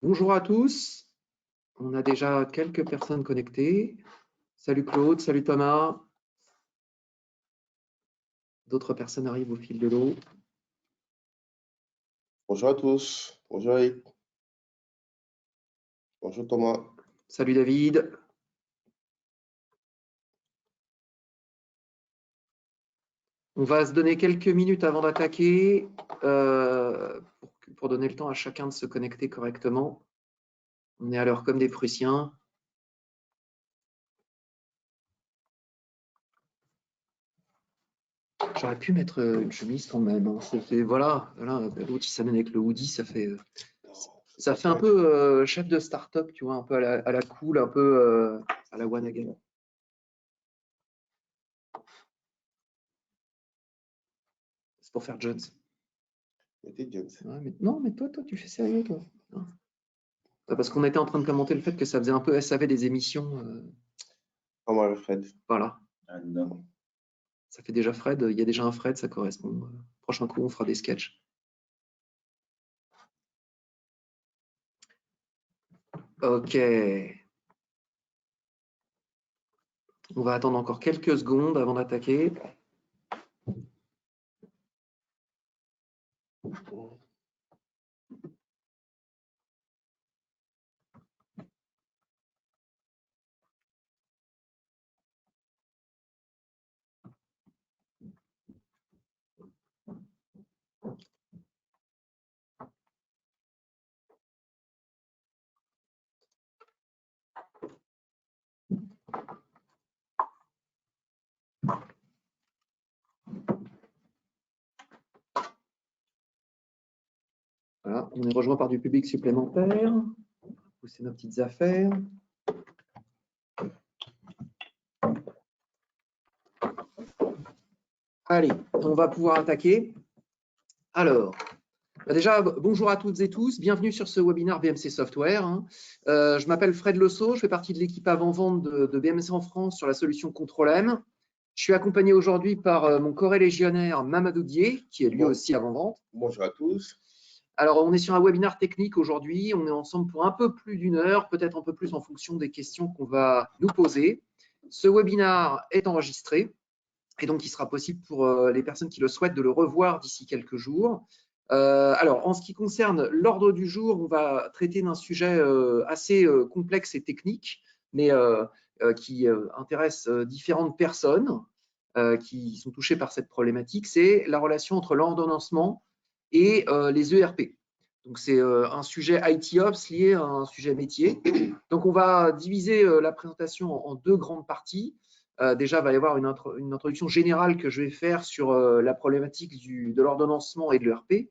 Bonjour à tous, on a déjà quelques personnes connectées. Salut Claude, salut Thomas. D'autres personnes arrivent au fil de l'eau. Bonjour à tous, bonjour Eric, bonjour Thomas. Salut David. On va se donner quelques minutes avant d'attaquer pour donner le temps à chacun de se connecter correctement. On est à l'heure comme des Prussiens. J'aurais pu mettre une chemise quand même. Hein. Voilà, l'autre il s'amène avec le hoodie, ça fait un peu chef de start-up, tu vois, un peu à la cool, un peu à la one again. C'est pour faire Jones. Ouais, non, mais toi, tu fais sérieux, toi. Parce qu'on était en train de commenter le fait que ça faisait un peu SAV des émissions. Comment le Fred? Voilà. Ah, non. Ça fait déjà Fred, il y a déjà un Fred, ça correspond. Prochain coup, on fera des sketchs. Ok. On va attendre encore quelques secondes avant d'attaquer. Voilà, on est rejoint par du public supplémentaire. On va pousser nos petites affaires. Allez, on va pouvoir attaquer. Alors, déjà, bonjour à toutes et tous. Bienvenue sur ce webinaire BMC Software. Je m'appelle Fred Lesso, je fais partie de l'équipe avant-vente de BMC en France sur la solution Control-M. Je suis accompagné aujourd'hui par mon corélégionnaire Mamadou Dié, qui est lui aussi avant-vente. Bonjour à tous. Alors, on est sur un webinaire technique aujourd'hui. On est ensemble pour un peu plus d'une heure, peut-être un peu plus en fonction des questions qu'on va nous poser. Ce webinaire est enregistré et donc il sera possible pour les personnes qui le souhaitent de le revoir d'ici quelques jours. Alors, en ce qui concerne l'ordre du jour, on va traiter d'un sujet assez complexe et technique, mais qui intéresse différentes personnes qui sont touchées par cette problématique. C'est la relation entre l'ordonnancement et les ERP. Donc, c'est un sujet IT-Ops lié à un sujet métier. Donc, on va diviser la présentation en deux grandes parties. Déjà, il va y avoir une introduction générale que je vais faire sur la problématique de l'ordonnancement et de l'ERP.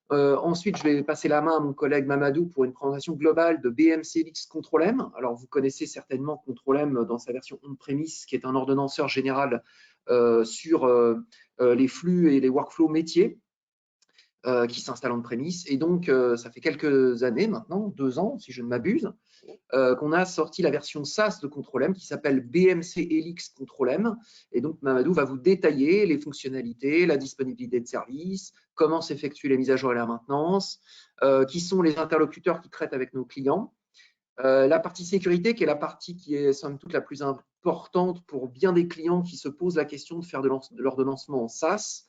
Ensuite, je vais passer la main à mon collègue Mamadou pour une présentation globale de BMCLX Control-M. Alors, vous connaissez certainement Control-M dans sa version on-premise, qui est un ordonnanceur général sur les flux et les workflows métiers qui s'installent on-premise. Et donc, ça fait quelques années maintenant, 2 ans si je ne m'abuse, qu'on a sorti la version SaaS de Control-M qui s'appelle BMCLX Control-M. Et donc, Mamadou va vous détailler les fonctionnalités, la disponibilité de service, comment s'effectuent les mises à jour et la maintenance, qui sont les interlocuteurs qui traitent avec nos clients. La partie sécurité, qui est la partie qui est somme toute la plus importante pour bien des clients qui se posent la question de faire de l'ordonnancement en SaaS.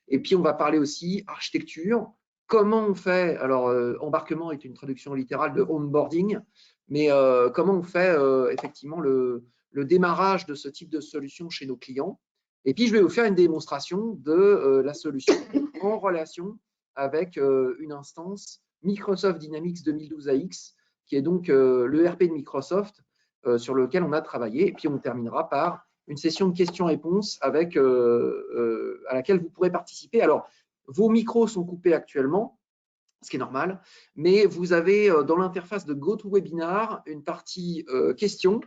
Et puis, on va parler aussi architecture. Comment on fait, alors embarquement est une traduction littérale de onboarding, mais comment on fait effectivement le démarrage de ce type de solution chez nos clients. Et puis, je vais vous faire une démonstration de la solution en relation avec une instance Microsoft Dynamics 2012 AX, qui est donc l'ERP de Microsoft sur lequel on a travaillé. Et puis, on terminera par une session de questions-réponses à laquelle vous pourrez participer. Alors, vos micros sont coupés actuellement, ce qui est normal, mais vous avez dans l'interface de GoToWebinar une partie questions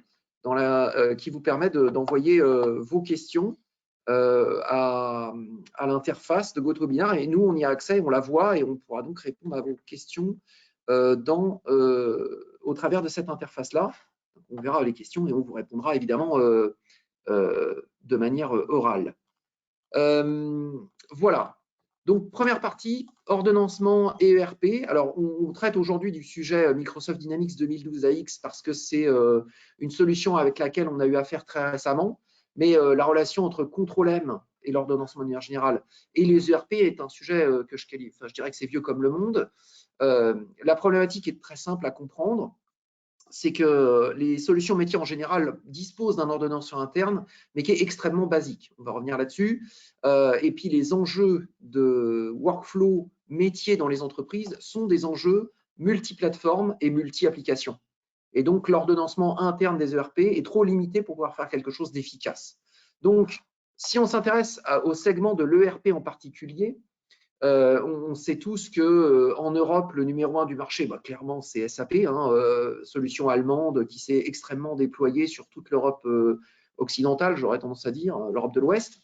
qui vous permet d'envoyer vos questions à l'interface de GoToWebinar et nous, on y a accès, on la voit et on pourra donc répondre à vos questions au travers de cette interface-là. On verra les questions et on vous répondra évidemment de manière orale. Voilà. Donc, première partie, ordonnancement et ERP. Alors, on traite aujourd'hui du sujet Microsoft Dynamics 2012 AX parce que c'est une solution avec laquelle on a eu affaire très récemment. Mais la relation entre Control M et l'ordonnancement de manière générale et les ERP est un sujet que je dirais que c'est vieux comme le monde. La problématique est très simple à comprendre. C'est que les solutions métiers en général disposent d'un ordonnanceur interne, mais qui est extrêmement basique. On va revenir là-dessus. Et puis, les enjeux de workflow métier dans les entreprises sont des enjeux multiplateformes et multi-applications. Et donc, l'ordonnancement interne des ERP est trop limité pour pouvoir faire quelque chose d'efficace. Donc, si on s'intéresse au segment de l'ERP en particulier, on sait tous qu'en Europe, le numéro 1 du marché, clairement, c'est SAP, solution allemande qui s'est extrêmement déployée sur toute l'Europe occidentale, j'aurais tendance à dire, l'Europe de l'Ouest,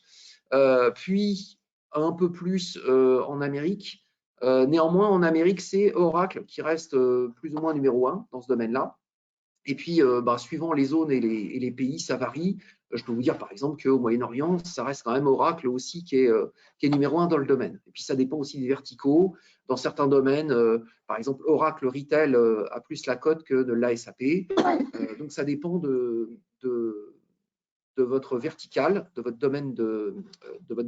puis un peu plus en Amérique. Néanmoins, en Amérique, c'est Oracle qui reste plus ou moins numéro 1 dans ce domaine-là. Et puis, suivant les zones et les pays, ça varie. Je peux vous dire, par exemple, qu'au Moyen-Orient, ça reste quand même Oracle aussi qui est numéro 1 dans le domaine. Et puis, ça dépend aussi des verticaux. Dans certains domaines, par exemple, Oracle Retail a plus la cote que de l'ASAP. Donc, ça dépend de votre vertical, de votre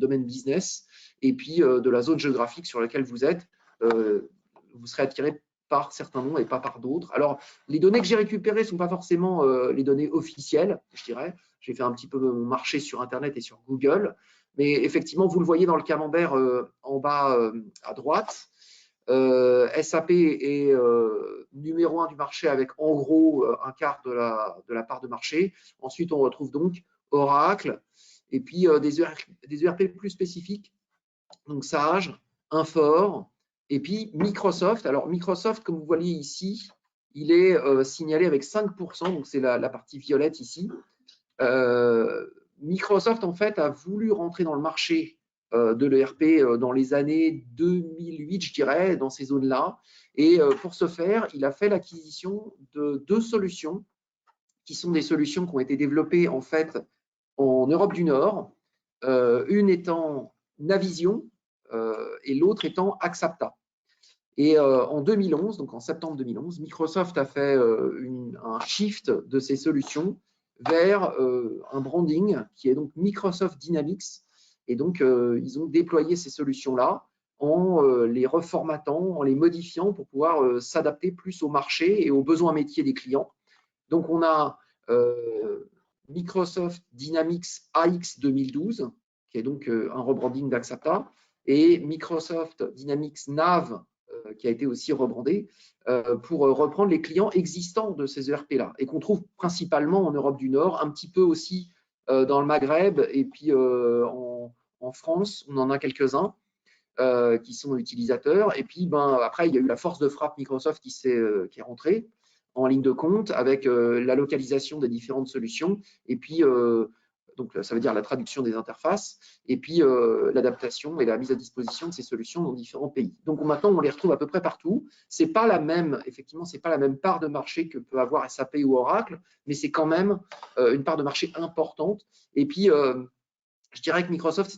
domaine business, et puis de la zone géographique sur laquelle vous êtes. Vous serez attiré par certains noms et pas par d'autres. Alors, les données que j'ai récupérées ne sont pas forcément les données officielles, je dirais. J'ai fait un petit peu mon marché sur Internet et sur Google. Mais effectivement, vous le voyez dans le camembert en bas à droite. SAP est numéro 1 du marché avec en gros un quart de la part de marché. Ensuite, on retrouve donc Oracle et puis des ERP plus spécifiques, donc Sage, Infor, et puis Microsoft. Alors Microsoft, comme vous voyez ici, il est signalé avec 5%, donc c'est la partie violette ici. Microsoft, en fait, a voulu rentrer dans le marché de l'ERP dans les années 2008, je dirais, dans ces zones-là. Et pour ce faire, il a fait l'acquisition de 2 solutions qui sont des solutions qui ont été développées en fait en Europe du Nord, une étant Navision et l'autre étant Axapta. Et en 2011, donc en septembre 2011, Microsoft a fait un shift de ces solutions vers un branding qui est donc Microsoft Dynamics. Et donc, ils ont déployé ces solutions-là en les reformatant, en les modifiant pour pouvoir s'adapter plus au marché et aux besoins métiers des clients. Donc, on a Microsoft Dynamics AX 2012, qui est donc un rebranding d'Axapta, et Microsoft Dynamics NAV, qui a été aussi rebrandé, pour reprendre les clients existants de ces ERP-là, et qu'on trouve principalement en Europe du Nord, un petit peu aussi dans le Maghreb, et puis en France, on en a quelques-uns qui sont utilisateurs. Et puis, après, il y a eu la force de frappe Microsoft qui est rentrée en ligne de compte avec la localisation des différentes solutions. Et puis, donc, ça veut dire la traduction des interfaces et puis l'adaptation et la mise à disposition de ces solutions dans différents pays. Donc, maintenant, on les retrouve à peu près partout. C'est pas la même, effectivement, c'est pas la même part de marché que peut avoir SAP ou Oracle, mais c'est quand même une part de marché importante. Et puis, je dirais que Microsoft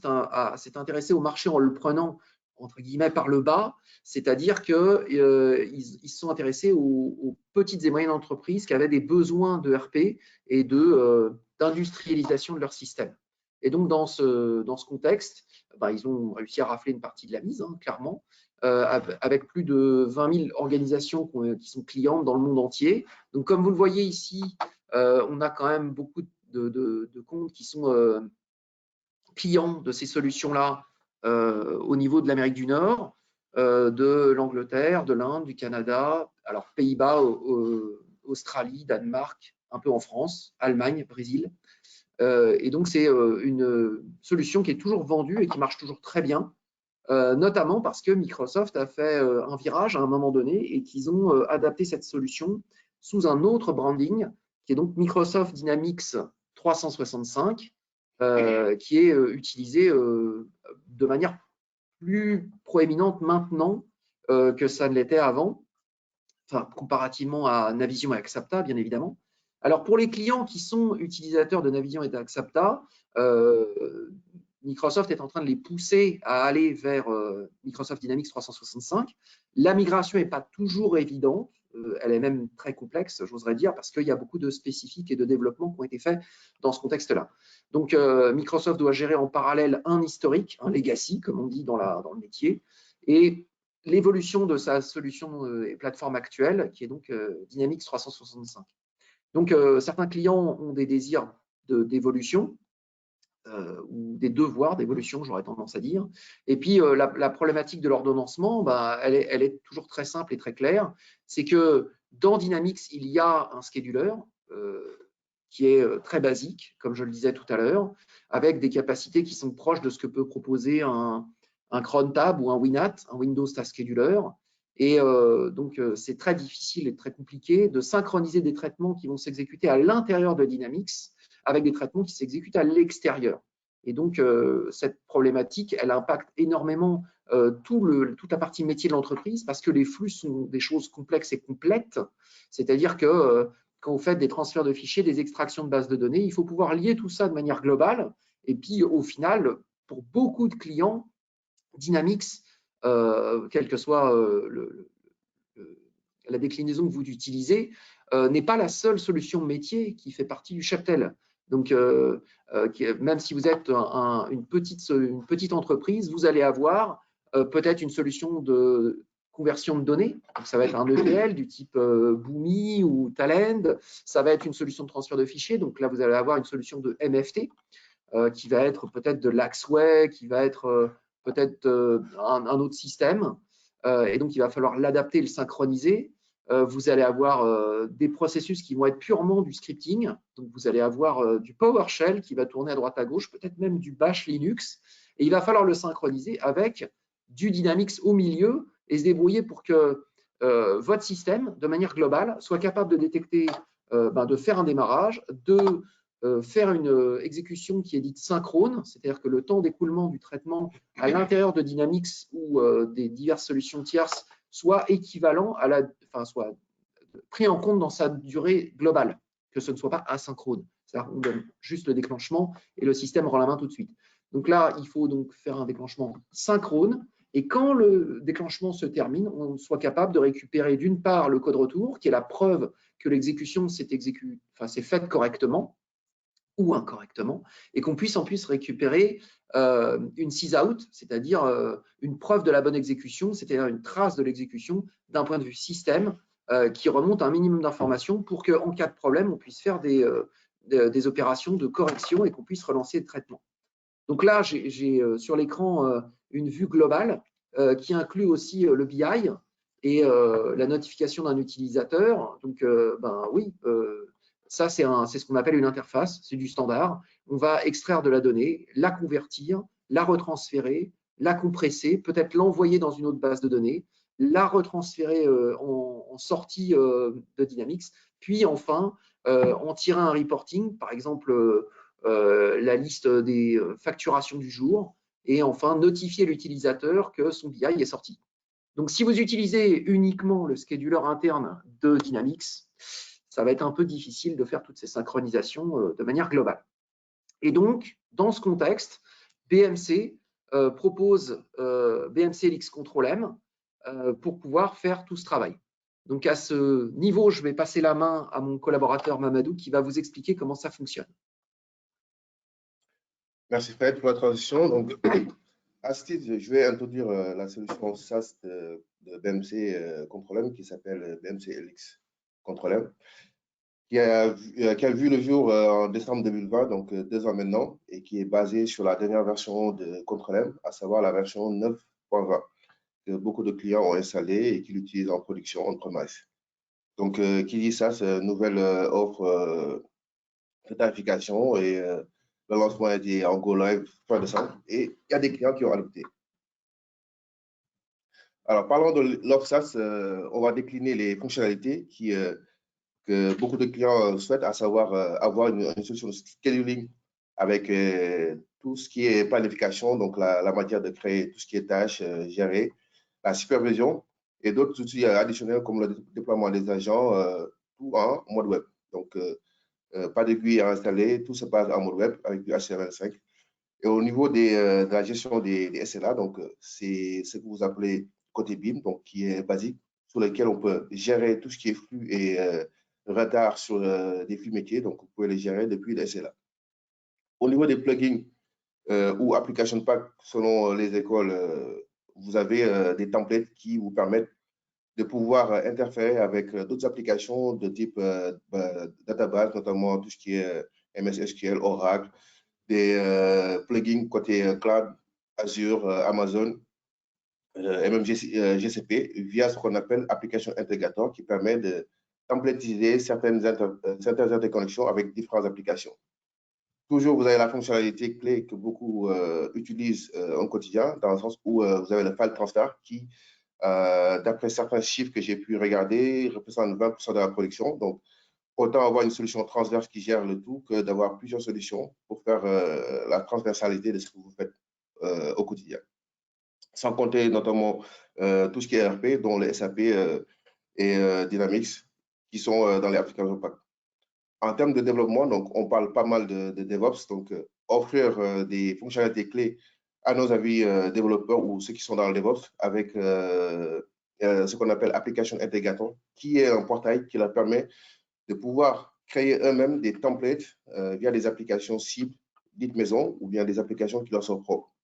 s'est intéressé au marché en le prenant entre guillemets par le bas, c'est-à-dire qu'ils se sont intéressés aux petites et moyennes entreprises qui avaient des besoins de RP et d'industrialisation de leur système. Et donc, dans ce contexte, ils ont réussi à rafler une partie de la mise, clairement, avec plus de 20 000 organisations qui sont clientes dans le monde entier. Donc, comme vous le voyez ici, on a quand même beaucoup de comptes qui sont clients de ces solutions-là au niveau de l'Amérique du Nord, de l'Angleterre, de l'Inde, du Canada, alors Pays-Bas, Australie, Danemark, un peu en France, Allemagne, Brésil. Et donc, c'est une solution qui est toujours vendue et qui marche toujours très bien, notamment parce que Microsoft a fait un virage à un moment donné et qu'ils ont adapté cette solution sous un autre branding, qui est donc Microsoft Dynamics 365, qui est utilisé de manière plus proéminente maintenant que ça ne l'était avant, enfin, comparativement à Navision et Axapta, bien évidemment. Alors, pour les clients qui sont utilisateurs de Navision et d'Axapta, Microsoft est en train de les pousser à aller vers Microsoft Dynamics 365. La migration n'est pas toujours évidente, elle est même très complexe, j'oserais dire, parce qu'il y a beaucoup de spécifiques et de développements qui ont été faits dans ce contexte-là. Donc, Microsoft doit gérer en parallèle un historique, un legacy, comme on dit dans le métier, et l'évolution de sa solution et plateforme actuelle, qui est donc Dynamics 365. Donc, certains clients ont des désirs d'évolution, ou des devoirs d'évolution, j'aurais tendance à dire. Et puis, la problématique de l'ordonnancement, bah, elle est toujours très simple et très claire. C'est que dans Dynamics, il y a un scheduler qui est très basique, comme je le disais tout à l'heure, avec des capacités qui sont proches de ce que peut proposer un crontab ou un WinAT, un Windows Task Scheduler. Et donc, c'est très difficile et très compliqué de synchroniser des traitements qui vont s'exécuter à l'intérieur de Dynamics avec des traitements qui s'exécutent à l'extérieur. Et donc, cette problématique, elle impacte énormément toute la partie métier de l'entreprise parce que les flux sont des choses complexes et complètes. C'est-à-dire que quand vous faites des transferts de fichiers, des extractions de bases de données, il faut pouvoir lier tout ça de manière globale. Et puis, au final, pour beaucoup de clients, Dynamics, quelle que soit la déclinaison que vous utilisez, n'est pas la seule solution métier qui fait partie du cheptel. Donc, même si vous êtes une petite entreprise, vous allez avoir peut-être une solution de conversion de données. Donc, ça va être un ETL du type Boomi ou Talend. Ça va être une solution de transfert de fichiers. Donc là, vous allez avoir une solution de MFT qui va être peut-être de l'Axway, qui va être peut-être un autre système. Et donc, il va falloir l'adapter et le synchroniser. Vous allez avoir des processus qui vont être purement du scripting. Donc, vous allez avoir du PowerShell qui va tourner à droite à gauche, peut-être même du Bash Linux. Et il va falloir le synchroniser avec du Dynamics au milieu et se débrouiller pour que votre système, de manière globale, soit capable de détecter, de faire un démarrage, de faire une exécution qui est dite synchrone, c'est-à-dire que le temps d'écoulement du traitement à l'intérieur de Dynamics ou des diverses solutions tierces soit équivalent soit pris en compte dans sa durée globale, que ce ne soit pas asynchrone. C'est-à-dire qu'on donne juste le déclenchement et le système rend la main tout de suite. Donc là, il faut donc faire un déclenchement synchrone. Et quand le déclenchement se termine, on soit capable de récupérer d'une part le code retour, qui est la preuve que l'exécution s'est faite correctement ou incorrectement, et qu'on puisse en plus récupérer une sys-out, c'est-à-dire une preuve de la bonne exécution, c'est-à-dire une trace de l'exécution d'un point de vue système qui remonte à un minimum d'informations pour qu'en cas de problème, on puisse faire des opérations de correction et qu'on puisse relancer le traitement. Donc là, j'ai sur l'écran une vue globale qui inclut aussi le BI et la notification d'un utilisateur. Donc, oui, ça, c'est ce qu'on appelle une interface, c'est du standard. On va extraire de la donnée, la convertir, la retransférer, la compresser, peut-être l'envoyer dans une autre base de données, la retransférer en sortie de Dynamics, puis enfin en tirer un reporting, par exemple la liste des facturations du jour, et enfin notifier l'utilisateur que son BI est sorti. Donc, si vous utilisez uniquement le scheduler interne de Dynamics, ça va être un peu difficile de faire toutes ces synchronisations de manière globale. Et donc, dans ce contexte, BMC propose BMC LX Control M pour pouvoir faire tout ce travail. Donc, à ce niveau, je vais passer la main à mon collaborateur Mamadou qui va vous expliquer comment ça fonctionne. Merci Fred pour la transition. Donc, à ce titre, je vais introduire la solution SaaS de BMC Control M qui s'appelle BMC LX Control M, qui a vu le jour en décembre 2020, donc 2 ans maintenant, et qui est basée sur la dernière version de Control M, à savoir la version 9.20, que beaucoup de clients ont installé et qui l'utilisent en production on-premise. Donc, qui dit ça, c'est une nouvelle offre de tarification et le lancement a été en go live fin décembre et il y a des clients qui ont adopté. Alors, parlons de l'offre SaaS, on va décliner les fonctionnalités que beaucoup de clients souhaitent, à savoir avoir une solution de scheduling avec tout ce qui est planification, donc la matière de créer tout ce qui est tâches, gérer, la supervision et d'autres outils additionnels comme le déploiement des agents, tout en mode web. Donc, pas d'aiguille à installer, tout se passe en mode web avec du HTML5. Et au niveau de la gestion des SLA, donc c'est ce que vous appelez côté BIM, donc qui est basique, sur lequel on peut gérer tout ce qui est flux et retard sur des flux métiers. Donc, vous pouvez les gérer depuis le SLA. Au niveau des plugins ou application pack, selon les écoles, vous avez des templates qui vous permettent de pouvoir interférer avec d'autres applications de type database, notamment tout ce qui est MS SQL, Oracle, des plugins côté cloud, Azure, Amazon, et même GCP, via ce qu'on appelle Application Integrator, qui permet de templatiser certaines interconnexions avec différentes applications. Toujours, vous avez la fonctionnalité clé que beaucoup utilisent au quotidien, dans le sens où vous avez le file transfert qui, d'après certains chiffres que j'ai pu regarder, représente 20% de la production. Donc, autant avoir une solution transverse qui gère le tout que d'avoir plusieurs solutions pour faire la transversalité de ce que vous faites au quotidien. Sans compter notamment tout ce qui est ERP, dont les SAP et Dynamics, qui sont dans les applications PAC. En termes de développement, donc, on parle pas mal de DevOps, donc offrir des fonctionnalités clés à nos avis développeurs ou ceux qui sont dans le DevOps avec ce qu'on appelle Application Integrator, qui est un portail qui leur permet de pouvoir créer eux-mêmes des templates via des applications cibles, dites maison, ou bien des applications qui leur sont propres.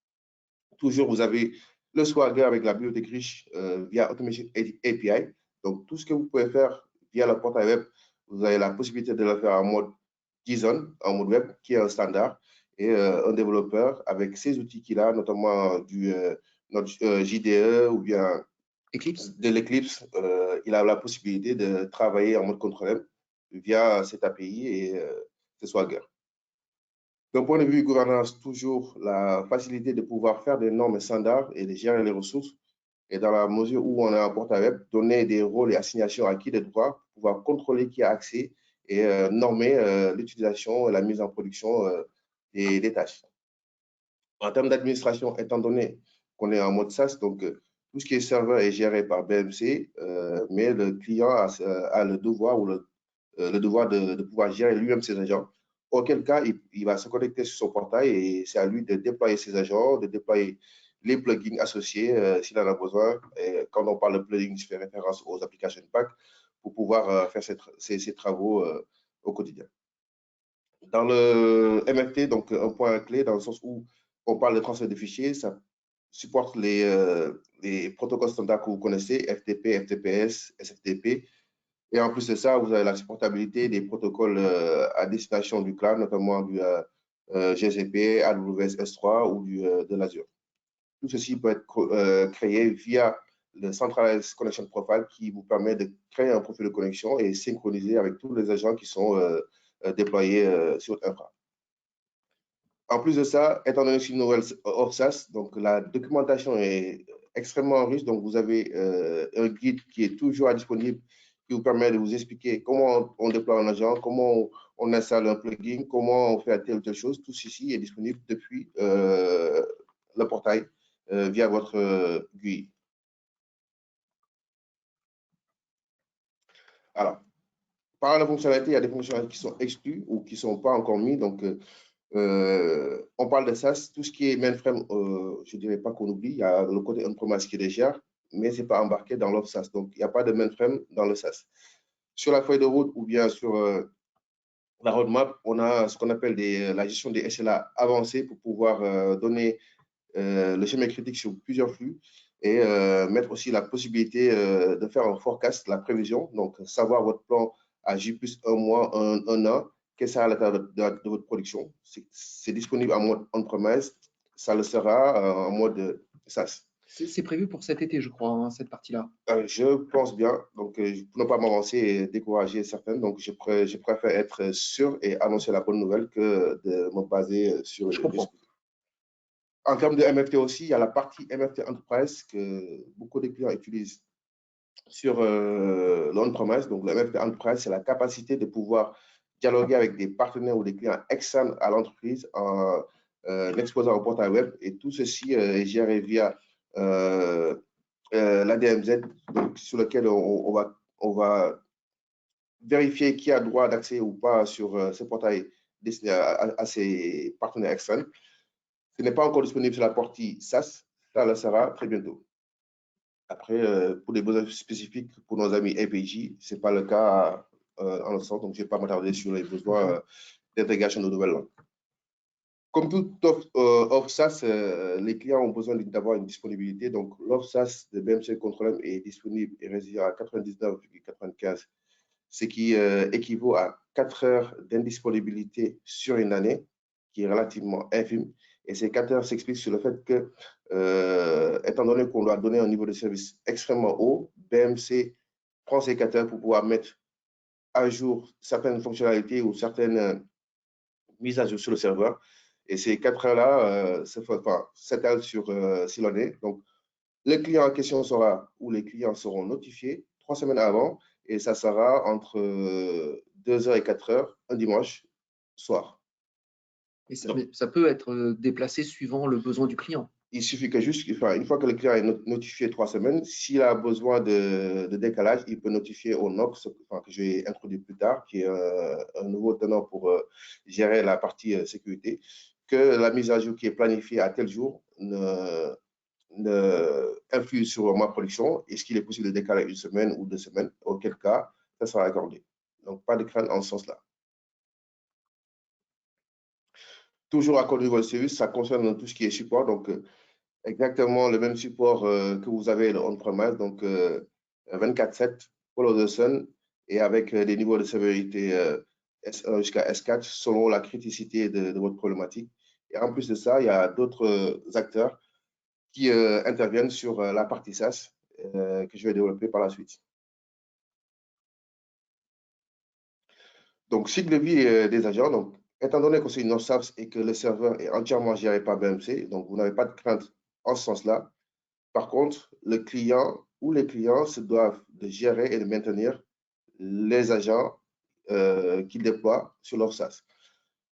Toujours, vous avez le Swagger avec la bibliothèque riche via Automation API. Donc, tout ce que vous pouvez faire via le portail web, vous avez la possibilité de le faire en mode JSON, en mode web, qui est un standard. Et un développeur, avec ces outils qu'il a, notamment notre JDE ou bien Eclipse. De l'Eclipse, il a la possibilité de travailler en mode contrôle via cette API et ce Swagger. D'un point de vue gouvernance, toujours la facilité de pouvoir faire des normes standards et de gérer les ressources. Et dans la mesure où on a un portail web, donner des rôles et assignations à qui de droit, pouvoir contrôler qui a accès et normer l'utilisation et la mise en production des tâches. En termes d'administration, étant donné qu'on est en mode SaaS, donc tout ce qui est serveur est géré par BMC, mais le client a le devoir ou le devoir de pouvoir gérer lui-même ses agents. Auquel cas, il va se connecter sur son portail et c'est à lui de déployer ses agents, de déployer les plugins associés s'il en a besoin. Et quand on parle de plugins, je fais référence aux applications pack pour pouvoir faire ces travaux au quotidien. Dans le MFT, donc un point clé dans le sens où on parle de transfert de fichiers, ça supporte les protocoles standards que vous connaissez, FTP, FTPS, SFTP. Et en plus de ça, vous avez la supportabilité des protocoles à destination du cloud, notamment du GCP, AWS S3 ou de l'Azure. Tout ceci peut être créé via le Centralized Connection Profile qui vous permet de créer un profil de connexion et synchroniser avec tous les agents qui sont déployés sur l'infra. En plus de ça, étant donné que c'est une nouvelle hors SaaS, donc la documentation est extrêmement riche. Donc, vous avez un guide qui est toujours disponible qui vous permet de vous expliquer comment on déploie un agent, comment on installe un plugin, comment on fait telle ou telle chose. Tout ceci est disponible depuis le portail via votre GUI. Alors, par la fonctionnalité, il y a des fonctionnalités qui sont exclues ou qui ne sont pas encore mises. Donc, on parle de SaaS, tout ce qui est mainframe, je ne dirais pas qu'on oublie, il y a le côté on-premise qui les gère, mais ce n'est pas embarqué dans l'offre SaaS. Donc, il n'y a pas de mainframe dans le SaaS. Sur la feuille de route ou bien sur la roadmap, on a ce qu'on appelle la gestion des SLA avancés pour pouvoir donner le schéma critique sur plusieurs flux et mettre aussi la possibilité de faire un forecast, la prévision, donc savoir votre plan à J plus un mois, un an, quelle sera la taille de votre production. C'est disponible en mode on-premise, ça le sera en mode SaaS. C'est prévu pour cet été, je crois, hein, cette partie-là. Je pense bien, donc pour ne pas m'avancer et décourager certains, donc je préfère être sûr et annoncer la bonne nouvelle que de me baser sur Je comprends. En termes de MFT aussi, il y a la partie MFT Enterprise que beaucoup de clients utilisent sur l'on-premise. Donc, le MFT Enterprise, c'est la capacité de pouvoir dialoguer avec des partenaires ou des clients externes à l'entreprise en exposant au portail web. Et tout ceci est géré via l'ADMZ, sur lequel on va vérifier qui a droit d'accès ou pas sur ce portail destiné à ces partenaires externes. ce n'est pas encore disponible sur la partie SaaS, ça le sera très bientôt. Après, pour des besoins spécifiques pour nos amis APJ, ce n'est pas le cas en le sens, donc je ne vais pas m'attarder sur les besoins d'intégration de nouvelles langues. Comme toute offre SaaS, les clients ont besoin d'avoir une disponibilité. Donc, l'offre SaaS de BMC Control-M est disponible et réside à 99,95, ce qui équivaut à 4 heures d'indisponibilité sur une année, qui est relativement infime. Et ces 4 heures s'expliquent sur le fait que, étant donné qu'on doit donner un niveau de service extrêmement haut, BMC prend ces 4 heures pour pouvoir mettre à jour certaines fonctionnalités ou certaines mises à jour sur le serveur. Et ces 4 heures-là s'étalent sur l'année. Donc, le client en question sera, ou les clients seront notifiés 3 semaines avant, et ça sera entre 2 heures et 4 heures, un dimanche soir. Et ça peut être déplacé suivant le besoin du client. Il suffit que juste, une fois que le client est notifié 3 semaines, s'il a besoin de décalage, il peut notifier au NOC, que je vais introduire plus tard, qui est un nouveau tenant pour gérer la partie sécurité, que la mise à jour qui est planifiée à tel jour influe sur ma production. Est-ce qu'il est possible de décaler 1 semaine ou 2 semaines? Auquel cas, ça sera accordé. Donc, pas de crainte en ce sens-là. Toujours accorder votre service, ça concerne tout ce qui est support. Donc, exactement le même support que vous avez on-premise, donc 24/7, follow the sun, et avec des niveaux de sévérité S1 jusqu'à S4 selon la criticité de votre problématique. Et en plus de ça, il y a d'autres acteurs qui interviennent sur la partie SaaS que je vais développer par la suite. Donc, cycle de vie des agents. Donc, étant donné que c'est une offre SaaS et que le serveur est entièrement géré par BMC, donc vous n'avez pas de crainte en ce sens-là. Par contre, le client ou les clients se doivent de gérer et de maintenir les agents qu'ils déploient sur leur SaaS.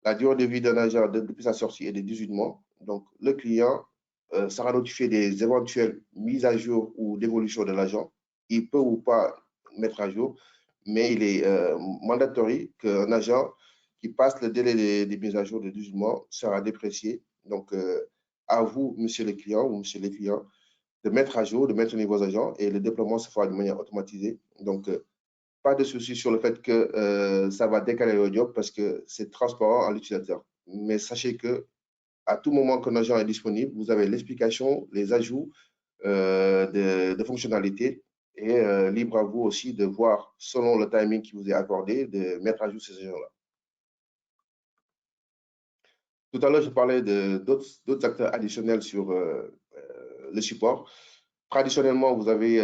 La durée de vie d'un agent depuis sa sortie est de 18 mois. Donc, le client sera notifié des éventuelles mises à jour ou d'évolution de l'agent. Il peut ou pas mettre à jour, mais il est mandatory qu'un agent qui passe le délai des mises à jour de 18 mois sera déprécié. Donc, à vous, monsieur le client ou monsieur les clients, de mettre à jour, de maintenir vos agents, et le déploiement se fera de manière automatisée. Donc, pas de souci sur le fait que ça va décaler le job parce que c'est transparent à l'utilisateur. Mais sachez que à tout moment qu'un agent est disponible, vous avez l'explication, les ajouts de fonctionnalités, et libre à vous aussi de voir, selon le timing qui vous est accordé, de mettre à jour ces agents-là. Tout à l'heure, je parlais d'autres acteurs additionnels sur le support. Traditionnellement, vous avez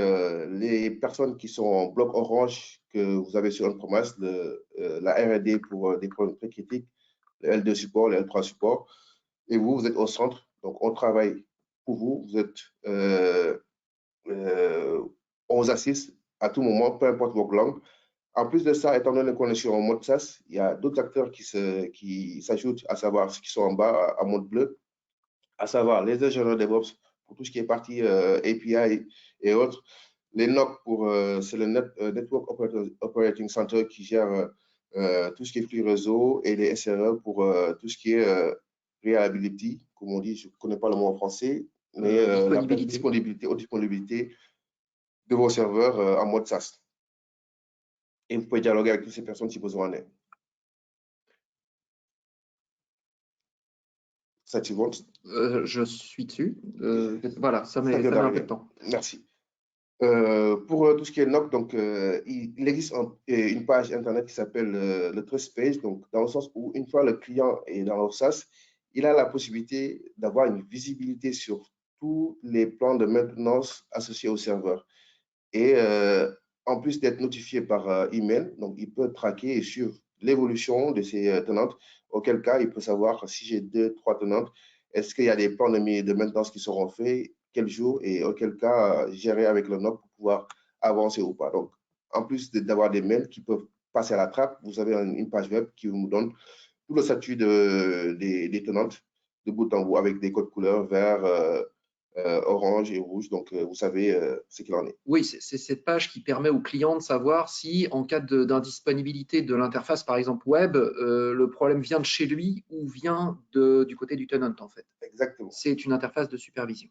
les personnes qui sont en bloc orange que vous avez sur on-premise, la R&D pour des problèmes très critiques, le L2 support, le L3 support. Et vous, vous êtes au centre. Donc, on travaille pour vous. Vous êtes, on vous assiste à tout moment, peu importe vos langues. En plus de ça, étant donné qu'on est sur un mode SaaS, il y a d'autres acteurs qui s'ajoutent, à savoir ceux qui sont en bas en mode bleu, à savoir les ingénieurs DevOps pour tout ce qui est partie API et autres. Les NOC, c'est le Network Operating Center qui gère tout ce qui est flux réseau, et les SRE pour tout ce qui est reliability, comme on dit, je ne connais pas le mot en français, mais la disponibilité de vos serveurs en mode SaaS. Et vous pouvez dialoguer avec toutes ces personnes si besoin en est. Ça, tu vois? Je suis dessus. Voilà, ça met un peu de temps. Merci. Pour tout ce qui est NOC, donc, il existe une page Internet qui s'appelle le Trust Page, donc, dans le sens où, une fois le client est dans leur SaaS, il a la possibilité d'avoir une visibilité sur tous les plans de maintenance associés au serveur. Et en plus d'être notifié par email, donc il peut traquer et suivre l'évolution de ses tenantes, auquel cas il peut savoir si j'ai 2, 3 tenantes, est-ce qu'il y a des plans de maintenance qui seront faits, quel jour, et auquel cas gérer avec le NOC pour pouvoir avancer ou pas. Donc, en plus d'avoir des mails qui peuvent passer à la trappe, vous avez une page web qui vous donne tout le statut des tenantes de bout en bout avec des codes couleurs vert, orange et rouge, donc vous savez ce qu'il en est. Oui, c'est cette page qui permet au client de savoir si, en cas d'indisponibilité de l'interface, par exemple web, le problème vient de chez lui ou vient du côté du tenant, en fait. Exactement. C'est une interface de supervision.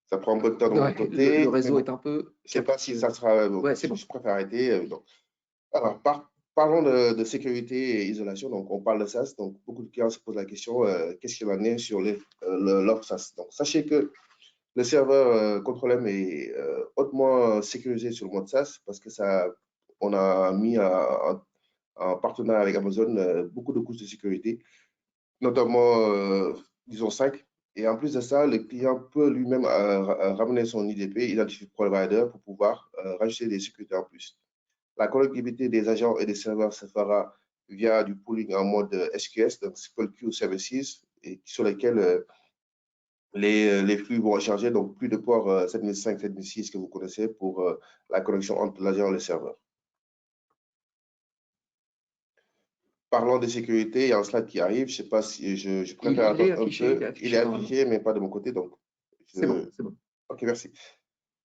Ça prend un peu de temps de mon côté. Le réseau bon, est un peu… Je ne sais pas si ça sera… Ouais, c'est bon. Je préfère arrêter. Donc. Alors, parlons de sécurité et isolation. Donc, on parle de SaaS. Donc, beaucoup de clients se posent la question, qu'est-ce qu'il en est sur l'offre SaaS? Donc, sachez que le serveur Control-M est hautement sécurisé sur le mode SaaS parce que on a mis en partenariat avec Amazon beaucoup de couches de sécurité, notamment, disons, 5. Et en plus de ça, le client peut lui-même ramener son IDP, Identity Provider, pour pouvoir rajouter des sécurités en plus. La connectivité des agents et des serveurs se fera via du pooling en mode SQS, donc SQL Queue Services, et sur lesquels les flux vont recharger, donc plus de ports 7005, 7006 que vous connaissez pour la connexion entre l'agent et le serveur. Parlant de sécurité, il y a un slide qui arrive. Je ne sais pas si je préfère attendre un peu. Il est affiché, mais pas de mon côté. Donc, c'est bon, c'est bon. OK, merci.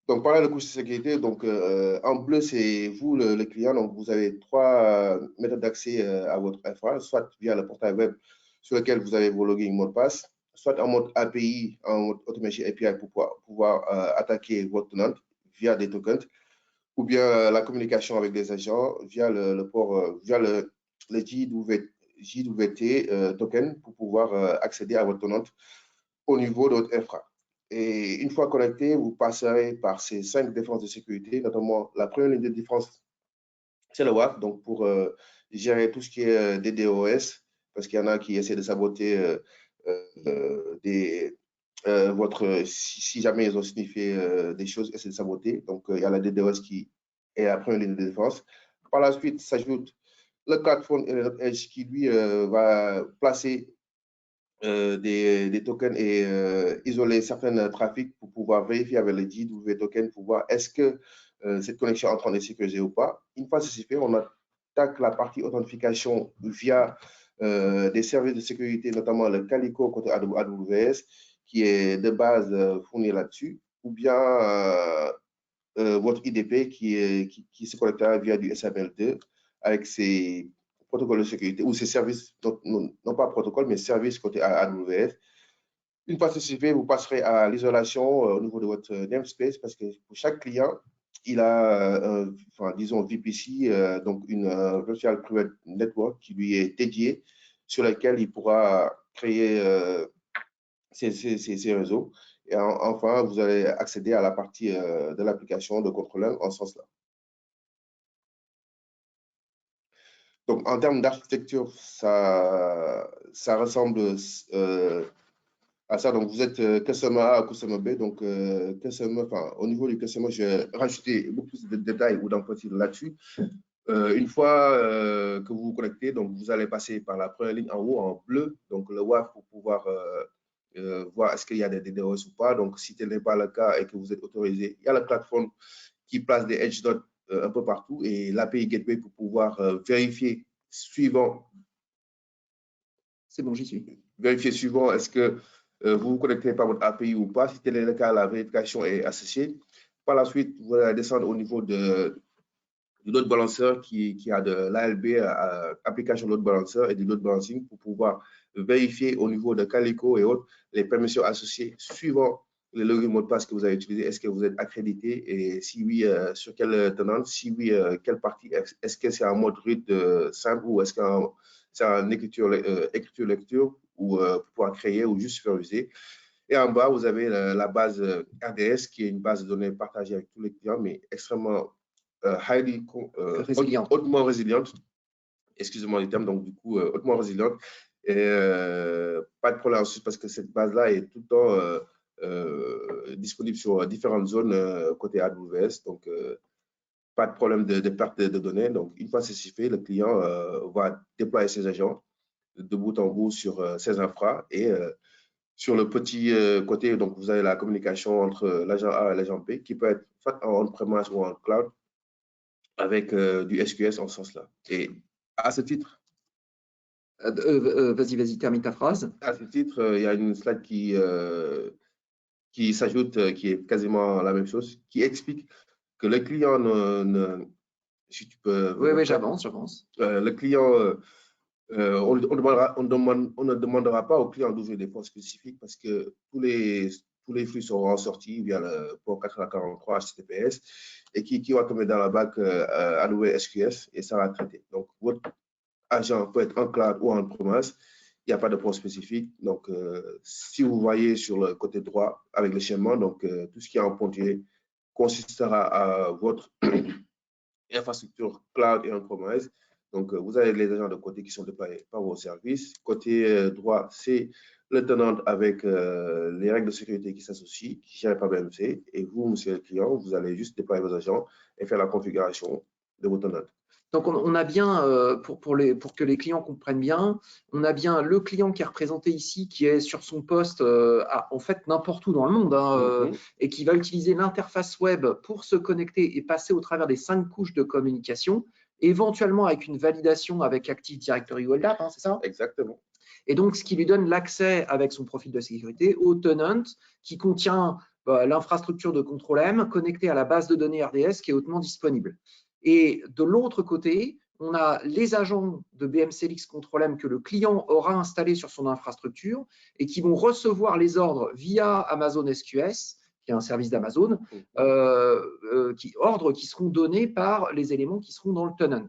Donc, parlant de couche de sécurité, donc en bleu, c'est vous, le client. Donc, vous avez 3 méthodes d'accès à votre infra, soit via le portail web sur lequel vous avez vos logins mot de passe, soit en mode API, en mode Automation API pour pouvoir attaquer votre tenant via des tokens, ou bien la communication avec des agents via le port, via le JWT token pour pouvoir accéder à votre tenant au niveau de votre infra. Et une fois connecté, vous passerez par ces 5 défenses de sécurité, notamment la première ligne de défense, c'est le WAF, donc pour gérer tout ce qui est DDoS, parce qu'il y en a qui essaient de saboter si jamais ils ont signifié des choses, essaient de saboter. Donc, il y a la DDoS qui est la première ligne de défense. Par la suite, s'ajoute le CloudFront et le Edge qui, lui, va placer des tokens et isoler certains trafics pour pouvoir vérifier avec les JW tokens pour voir est-ce que cette connexion est en train de sécuriser ou pas. Une fois ceci fait, on attaque la partie authentification via des services de sécurité, notamment le Calico côté AWS, qui est de base fourni là-dessus, ou bien votre IDP qui se connectera via du SML2 avec ses protocole de sécurité ou ces services, non pas protocole, mais services côté AWS. Une fois ceci fait, vous passerez à l'isolation au niveau de votre namespace parce que pour chaque client, il a, disons, VPC, donc une Virtual Private Network qui lui est dédiée, sur laquelle il pourra créer ces réseaux. Et enfin, vous allez accéder à la partie de l'application de contrôleur en ce sens-là. Donc, en termes d'architecture, ça ressemble à ça. Donc, vous êtes Customer A ou Customer B. Donc, au niveau du Customer, je vais rajouter beaucoup plus de détails ou d'entretiens là-dessus. Une fois que vous vous connectez, donc vous allez passer par la première ligne en haut en bleu, donc le WAF pour pouvoir voir est-ce qu'il y a des DDoS ou pas. Donc, si ce n'est pas le cas et que vous êtes autorisé, il y a la plateforme qui place des edge dots un peu partout et l'API Gateway pour pouvoir vérifier suivant. C'est bon, j'y suis. Vérifier suivant est-ce que vous vous connectez par votre API ou pas. Si tel est le cas, la vérification est associée. Par la suite, vous allez descendre au niveau de load balancer qui a de l'ALB, application load balancer et du load balancing pour pouvoir vérifier au niveau de Calico et autres les permissions associées suivant le login mot de passe que vous avez utilisé. Est-ce que vous êtes accrédité et si oui, sur quelle tenante, si oui, quelle partie, est-ce que c'est en mode root simple ou est-ce que c'est en écriture-lecture ou pour pouvoir créer ou juste superviser. Et en bas, vous avez la base RDS qui est une base de données partagée avec tous les clients, mais extrêmement hautement résiliente. Excusez-moi le terme, donc du coup, hautement résiliente. Et pas de problème parce que cette base-là est tout le temps disponible sur différentes zones côté AWS. Donc, pas de problème de perte de données. Donc, une fois ceci fait, le client va déployer ses agents de bout en bout sur ses infras et sur le petit côté, donc vous avez la communication entre l'agent A et l'agent B qui peut être faite en on-premise ou en cloud avec du SQS en ce sens-là. Et à ce titre, Vas-y, termine ta phrase. À ce titre, il y a une slide qui s'ajoute, qui est quasiment la même chose, qui explique que le client si tu peux. Oui, j'avance. Le client, on ne demandera pas au client d'ouvrir des ports spécifiques parce que tous les flux seront sortis via le port 443 HTTPS et qui va tomber dans la bac AWS SQS et ça va traiter. Donc, votre agent peut être en cloud ou en premise. Il n'y a pas de port spécifique. Donc, si vous voyez sur le côté droit avec le schéma, donc tout ce qui est en pontier consistera à votre infrastructure cloud et on-premise. Donc, vous avez les agents de côté qui sont déployés par vos services. Côté droit, c'est le tenant avec les règles de sécurité qui s'associent, qui gèrent par BMC. Et vous, monsieur le client, vous allez juste déployer vos agents et faire la configuration de vos tenants. Donc, on a bien, pour que les clients comprennent bien, on a bien le client qui est représenté ici, qui est sur son poste, en fait, n'importe où dans le monde, hein, et qui va utiliser l'interface web pour se connecter et passer au travers des 5 couches de communication, éventuellement avec une validation avec Active Directory ou LDAP, hein, c'est ça? Exactement. Et donc, ce qui lui donne l'accès avec son profil de sécurité au tenant qui contient l'infrastructure de contrôle M connectée à la base de données RDS qui est hautement disponible. Et de l'autre côté, on a les agents de BMCLX Control M que le client aura installés sur son infrastructure et qui vont recevoir les ordres via Amazon SQS, qui est un service d'Amazon, ordres qui seront donnés par les éléments qui seront dans le tenant.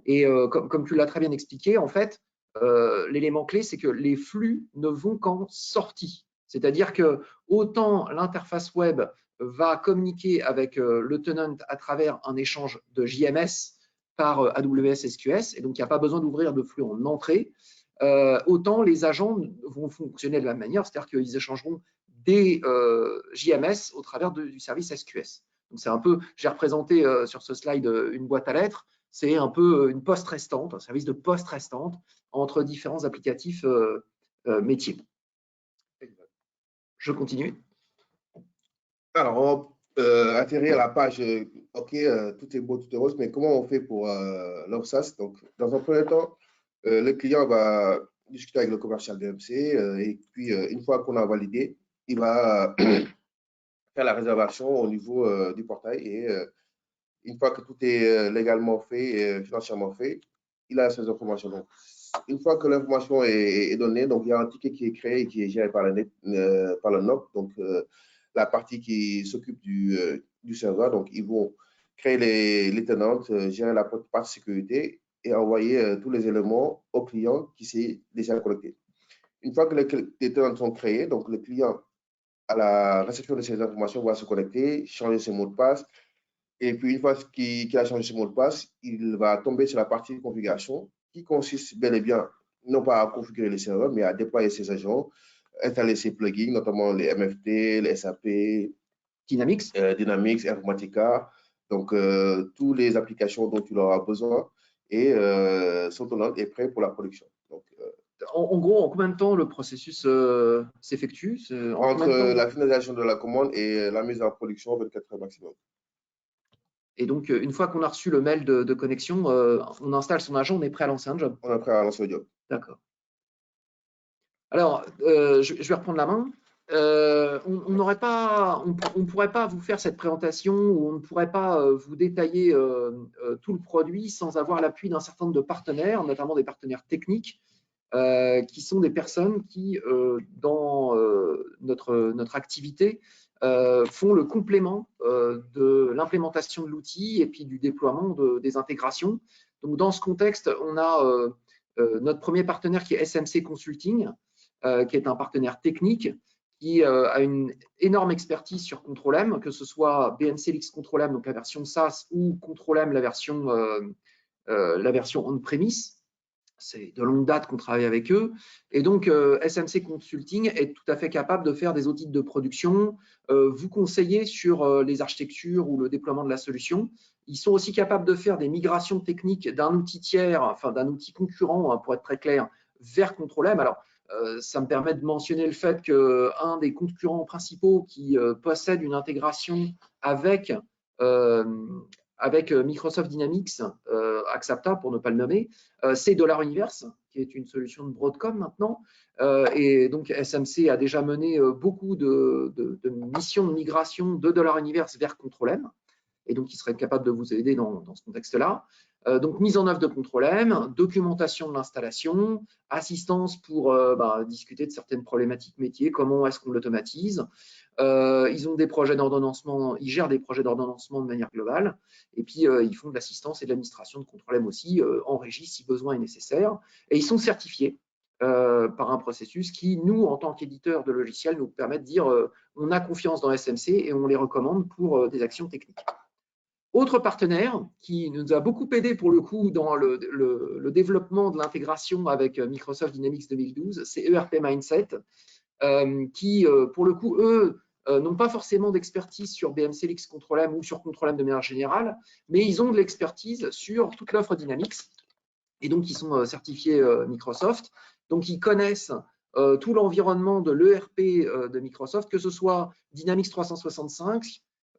Et comme tu l'as très bien expliqué, en fait, l'élément clé, c'est que les flux ne vont qu'en sortie. C'est-à-dire que autant l'interface web va communiquer avec le tenant à travers un échange de JMS par AWS SQS, et donc il n'y a pas besoin d'ouvrir de flux en entrée, autant les agents vont fonctionner de la même manière, c'est-à-dire qu'ils échangeront des JMS au travers du service SQS. Donc c'est un peu, j'ai représenté sur ce slide une boîte à lettres, c'est un peu une poste restante, un service de poste restante entre différents applicatifs métiers. Je continue. Alors, atterrir à la page, OK, tout est beau, tout est rose, mais comment on fait pour l'OPSAS? Donc, dans un premier temps, le client va discuter avec le commercial BMC et puis, une fois qu'on a validé, il va faire la réservation au niveau du portail et une fois que tout est légalement fait et financièrement fait, il a ces informations. Donc, une fois que l'information est donnée, donc il y a un ticket qui est créé et qui est géré par le NOC, donc la partie qui s'occupe du serveur. Donc, ils vont créer les tenantes, gérer la partie sécurité et envoyer tous les éléments au client qui s'est déjà connecté. Une fois que les tenantes sont créées, donc le client, à la réception de ces informations, va se connecter, changer ses mots de passe. Et puis, une fois qu'il a changé ses mots de passe, il va tomber sur la partie de configuration qui consiste bel et bien, non pas à configurer les serveurs, mais à déployer ses agents, installer ses plugins, notamment les MFT, les SAP, Dynamics, Informatica, donc toutes les applications dont tu auras besoin et son tenant est prêt pour la production. Donc, en gros, en combien de temps le processus s'effectue? Entre la finalisation de la commande et la mise en production, 24 heures maximum. Et donc, une fois qu'on a reçu le mail de connexion, on installe son agent, on est prêt à lancer un job. On est prêt à lancer le job. D'accord. Alors, je vais reprendre la main. On ne pourrait pas vous faire cette présentation ou on ne pourrait pas vous détailler tout le produit sans avoir l'appui d'un certain nombre de partenaires, notamment des partenaires techniques, qui sont des personnes qui, dans notre activité, font le complément de l'implémentation de l'outil et puis du déploiement des intégrations. Donc, dans ce contexte, on a notre premier partenaire qui est SMC Consulting, qui est un partenaire technique qui a une énorme expertise sur Control M, que ce soit BMCLX Control M, donc la version SaaS, ou Control M, la version on-premise. C'est de longue date qu'on travaille avec eux. Et donc, SMC Consulting est tout à fait capable de faire des audits de production, vous conseiller sur les architectures ou le déploiement de la solution. Ils sont aussi capables de faire des migrations techniques d'un outil tiers, enfin d'un outil concurrent, hein, pour être très clair, vers Control M. Alors, ça me permet de mentionner le fait qu'un des concurrents principaux qui possède une intégration avec Microsoft Dynamics, Axapta pour ne pas le nommer, c'est Dollar Universe, qui est une solution de Broadcom maintenant. Et donc, SMC a déjà mené beaucoup de missions de migration de $Universe vers Control-M. Et donc, il serait capable de vous aider dans ce contexte-là. Donc, mise en œuvre de Control-M, documentation de l'installation, assistance pour discuter de certaines problématiques métiers, comment est-ce qu'on l'automatise. Ils ont des projets d'ordonnancement, ils gèrent des projets d'ordonnancement de manière globale, et puis ils font de l'assistance et de l'administration de Control-M aussi, en régie si besoin est nécessaire. Et ils sont certifiés par un processus qui, nous, en tant qu'éditeurs de logiciels, nous permet de dire on a confiance dans SMC et on les recommande pour des actions techniques. Autre partenaire qui nous a beaucoup aidé pour le coup dans le développement de l'intégration avec Microsoft Dynamics 2012, c'est ERP Mindset, qui pour le coup, eux, n'ont pas forcément d'expertise sur BMCLX Control-M ou sur Control-M de manière générale, mais ils ont de l'expertise sur toute l'offre Dynamics, et donc ils sont certifiés Microsoft, donc ils connaissent tout l'environnement de l'ERP de Microsoft, que ce soit Dynamics 365,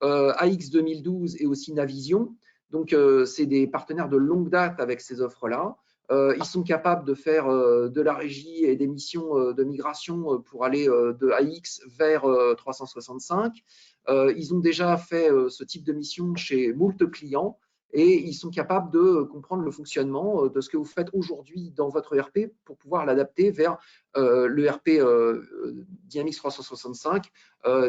AX 2012 et aussi Navision. Donc, c'est des partenaires de longue date avec ces offres-là. Ils sont capables de faire de la régie et des missions de migration pour aller de AX vers 365. Ils ont déjà fait ce type de mission chez moult clients et ils sont capables de comprendre le fonctionnement de ce que vous faites aujourd'hui dans votre ERP pour pouvoir l'adapter vers l'ERP Dynamics 365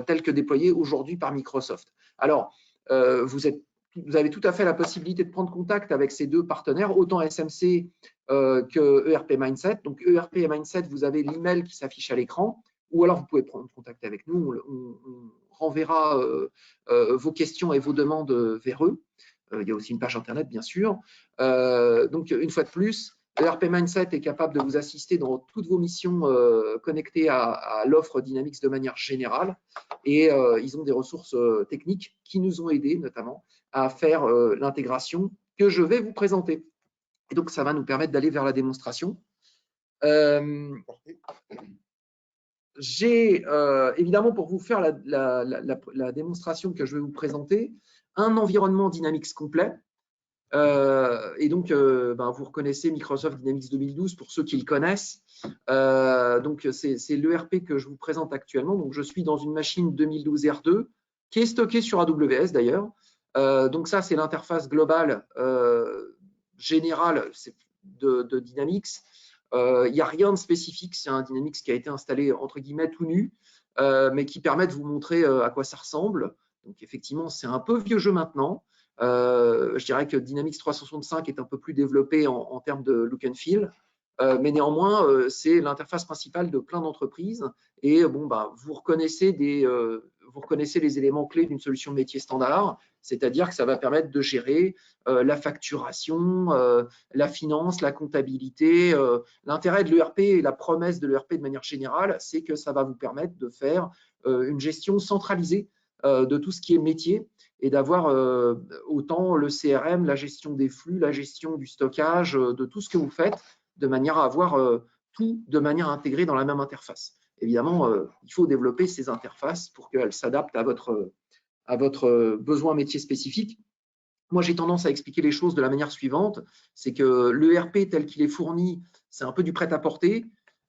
tel que déployé aujourd'hui par Microsoft. Alors, vous avez tout à fait la possibilité de prendre contact avec ces deux partenaires, autant SMC que ERP Mindset. Donc, ERP et Mindset, vous avez l'email qui s'affiche à l'écran, ou alors vous pouvez prendre contact avec nous. On renverra vos questions et vos demandes vers eux. Il y a aussi une page internet, bien sûr. Donc, une fois de plus, ERP Mindset est capable de vous assister dans toutes vos missions connectées à l'offre Dynamics de manière générale. Et ils ont des ressources techniques qui nous ont aidés, notamment, à faire l'intégration que je vais vous présenter. Et donc, ça va nous permettre d'aller vers la démonstration. J'ai évidemment, pour vous faire la démonstration que je vais vous présenter, un environnement Dynamics complet. Et donc, vous reconnaissez Microsoft Dynamics 2012 pour ceux qui le connaissent. Donc, c'est l'ERP que je vous présente actuellement. Donc, je suis dans une machine 2012 R2 qui est stockée sur AWS d'ailleurs. Donc, ça, c'est l'interface globale générale de Dynamics. Il n'y a rien de spécifique. C'est un Dynamics qui a été installé entre guillemets tout nu, mais qui permet de vous montrer à quoi ça ressemble. Donc, effectivement, c'est un peu vieux jeu maintenant. Je dirais que Dynamics 365 est un peu plus développé en termes de look and feel, mais néanmoins, c'est l'interface principale de plein d'entreprises. Et vous reconnaissez les éléments clés d'une solution métier standard, c'est-à-dire que ça va permettre de gérer la facturation, la finance, la comptabilité. L'intérêt de l'ERP et la promesse de l'ERP de manière générale, c'est que ça va vous permettre de faire une gestion centralisée de tout ce qui est métier et d'avoir autant le CRM, la gestion des flux, la gestion du stockage, de tout ce que vous faites, de manière à avoir tout de manière intégrée dans la même interface. Évidemment, il faut développer ces interfaces pour qu'elles s'adaptent à votre besoin métier spécifique. Moi, j'ai tendance à expliquer les choses de la manière suivante, c'est que l'ERP tel qu'il est fourni, c'est un peu du prêt-à-porter.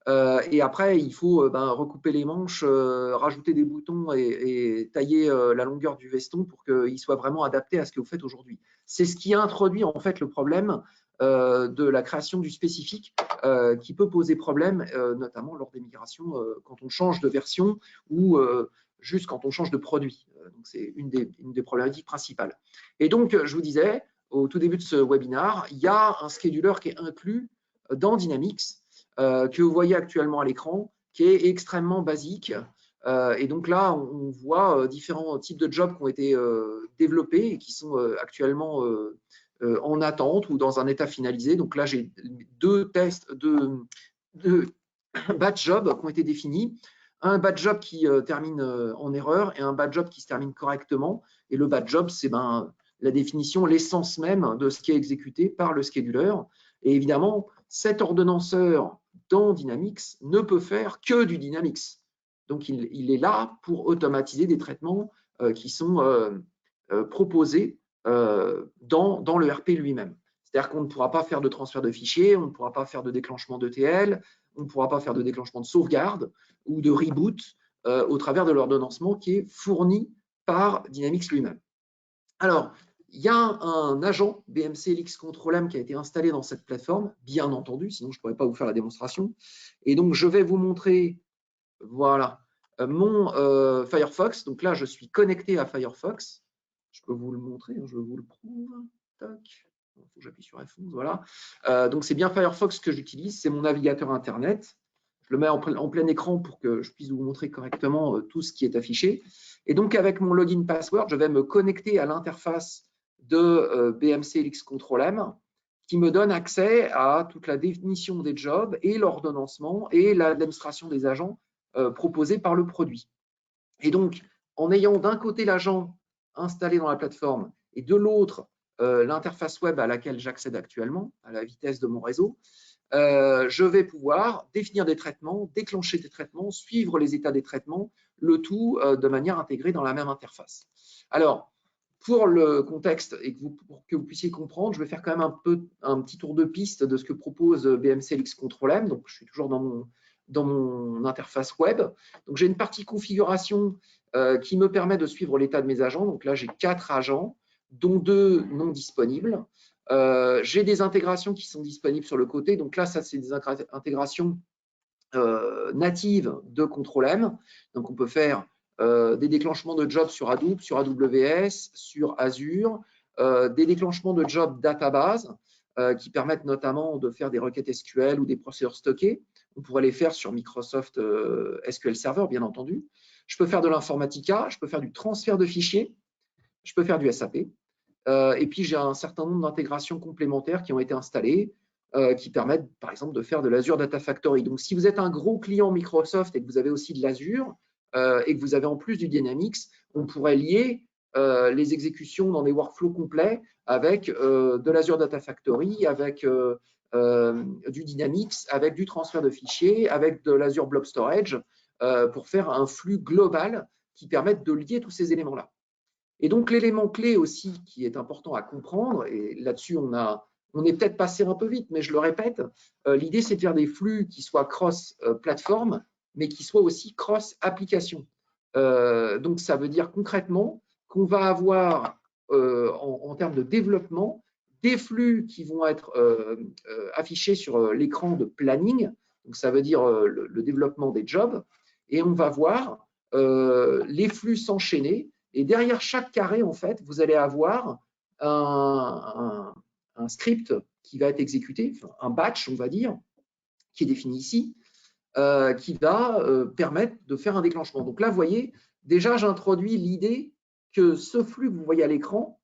Et après, il faut recouper les manches, rajouter des boutons et tailler la longueur du veston pour qu'il soit vraiment adapté à ce que vous faites aujourd'hui. C'est ce qui a introduit en fait le problème de la création du spécifique qui peut poser problème, notamment lors des migrations quand on change de version ou juste quand on change de produit. Donc, c'est une des problématiques principales. Et donc, je vous disais, au tout début de ce webinaire, il y a un scheduler qui est inclus dans Dynamics, que vous voyez actuellement à l'écran, qui est extrêmement basique. Et donc là, on voit différents types de jobs qui ont été développés et qui sont actuellement en attente ou dans un état finalisé. Donc là, j'ai deux batch jobs qui ont été définis. Un batch job qui termine en erreur et un batch job qui se termine correctement. Et le batch job, c'est la définition, l'essence même de ce qui est exécuté par le scheduler. Et évidemment, cet ordonnanceur dans Dynamics ne peut faire que du Dynamics. Donc, il est là pour automatiser des traitements qui sont proposés dans le RP lui-même. C'est-à-dire qu'on ne pourra pas faire de transfert de fichiers, on ne pourra pas faire de déclenchement d'ETL, on ne pourra pas faire de déclenchement de sauvegarde ou de reboot au travers de l'ordonnancement qui est fourni par Dynamics lui-même. Alors, il y a un agent BMC-LX Control-M qui a été installé dans cette plateforme, bien entendu, sinon je ne pourrais pas vous faire la démonstration. Et donc, je vais vous montrer, voilà, mon Firefox. Donc là, je suis connecté à Firefox. Je peux vous le montrer, je vous le prouve. Tac. Il faut que j'appuie sur F11, voilà. Donc, c'est bien Firefox que j'utilise, c'est mon navigateur Internet. Je le mets en plein écran pour que je puisse vous montrer correctement tout ce qui est affiché. Et donc, avec mon login password, je vais me connecter à l'interface de BMC-LX Control-M qui me donne accès à toute la définition des jobs et l'ordonnancement et la démonstration des agents proposés par le produit. Et donc, en ayant d'un côté l'agent installé dans la plateforme et de l'autre l'interface web à laquelle j'accède actuellement, à la vitesse de mon réseau, je vais pouvoir définir des traitements, déclencher des traitements, suivre les états des traitements, le tout de manière intégrée dans la même interface. Alors, pour le contexte et pour que vous puissiez comprendre, je vais faire quand même un petit tour de piste de ce que propose BMC-LX Control-M. Donc, je suis toujours dans mon interface web. Donc, j'ai une partie configuration qui me permet de suivre l'état de mes agents. Donc là, j'ai 4 agents, dont 2 non disponibles. J'ai des intégrations qui sont disponibles sur le côté. Donc là, ça, c'est des intégrations natives de Control-M. Donc, on peut faire des déclenchements de jobs sur Hadoop, sur AWS, sur Azure, des déclenchements de jobs database qui permettent notamment de faire des requêtes SQL ou des procédures stockées. On pourrait les faire sur Microsoft SQL Server, bien entendu. Je peux faire de l'informatica, je peux faire du transfert de fichiers, je peux faire du SAP. Et puis, j'ai un certain nombre d'intégrations complémentaires qui ont été installées qui permettent, par exemple, de faire de l'Azure Data Factory. Donc, si vous êtes un gros client Microsoft et que vous avez aussi de l'Azure et que vous avez en plus du Dynamics, on pourrait lier les exécutions dans des workflows complets avec de l'Azure Data Factory, avec du Dynamics, avec du transfert de fichiers, avec de l'Azure Blob Storage pour faire un flux global qui permette de lier tous ces éléments-là. Et donc, l'élément clé aussi qui est important à comprendre, et là-dessus, on est peut-être passé un peu vite, mais je le répète, l'idée, c'est de faire des flux qui soient cross-plateforme, mais qui soient aussi cross-application. Donc, ça veut dire concrètement qu'on va avoir, en termes de développement, des flux qui vont être affichés sur l'écran de planning. Donc, ça veut dire le développement des jobs. Et on va voir les flux s'enchaîner. Et derrière chaque carré, en fait, vous allez avoir un script qui va être exécuté, un batch, on va dire, qui est défini ici, qui va permettre de faire un déclenchement. Donc là, vous voyez, déjà, j'introduis l'idée que ce flux que vous voyez à l'écran,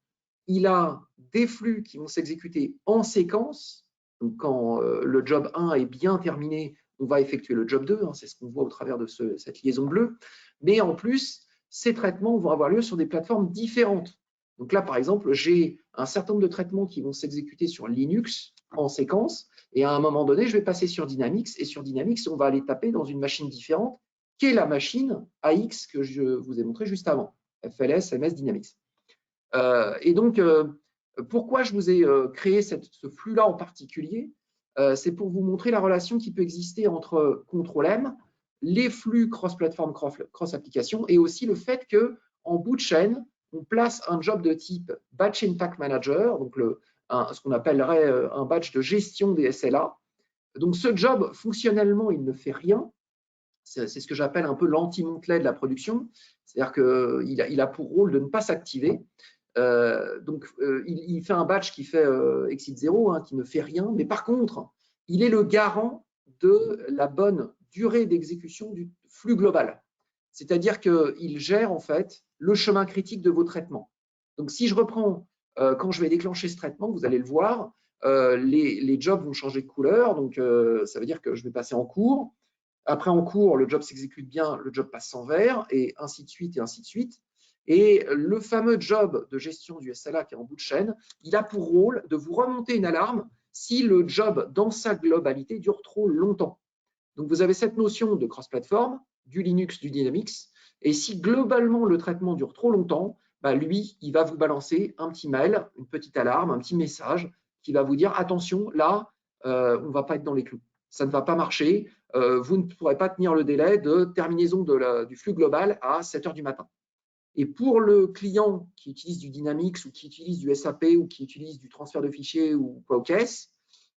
il a des flux qui vont s'exécuter en séquence. Donc, quand le job 1 est bien terminé, on va effectuer le job 2, hein, c'est ce qu'on voit au travers de cette liaison bleue. Mais en plus, ces traitements vont avoir lieu sur des plateformes différentes. Donc là, par exemple, j'ai un certain nombre de traitements qui vont s'exécuter sur Linux en séquence. Et à un moment donné, je vais passer sur Dynamics. Et sur Dynamics, on va aller taper dans une machine différente, qui est la machine AX que je vous ai montré juste avant, FLS, MS, Dynamics. Et donc, pourquoi je vous ai créé ce flux-là en particulier? C'est pour vous montrer la relation qui peut exister entre Control-M, les flux cross-platform, cross-application, et aussi le fait qu'en bout de chaîne, on place un job de type Batch Impact Manager, donc ce qu'on appellerait un batch de gestion des SLA. Donc, ce job, fonctionnellement, il ne fait rien. C'est ce que j'appelle un peu l'anti-Montelet de la production. C'est-à-dire qu'il a pour rôle de ne pas s'activer. Il fait un batch qui fait exit 0, hein, qui ne fait rien. Mais par contre, il est le garant de la bonne durée d'exécution du flux global. C'est-à-dire qu'il gère en fait le chemin critique de vos traitements. Donc, si je reprends, quand je vais déclencher ce traitement, vous allez le voir, les jobs vont changer de couleur. Donc, ça veut dire que je vais passer en cours. Après, en cours, le job s'exécute bien, le job passe en vert, et ainsi de suite, et ainsi de suite. Et le fameux job de gestion du SLA qui est en bout de chaîne, il a pour rôle de vous remonter une alarme si le job, dans sa globalité, dure trop longtemps. Donc, vous avez cette notion de cross-platform, du Linux, du Dynamics, et si globalement le traitement dure trop longtemps, bah lui, il va vous balancer un petit mail, une petite alarme, un petit message qui va vous dire attention, là, on ne va pas être dans les clous. Ça ne va pas marcher. Vous ne pourrez pas tenir le délai de terminaison du flux global à 7 heures du matin. Et pour le client qui utilise du Dynamics ou qui utilise du SAP ou qui utilise du transfert de fichiers ou quoi aux caisses,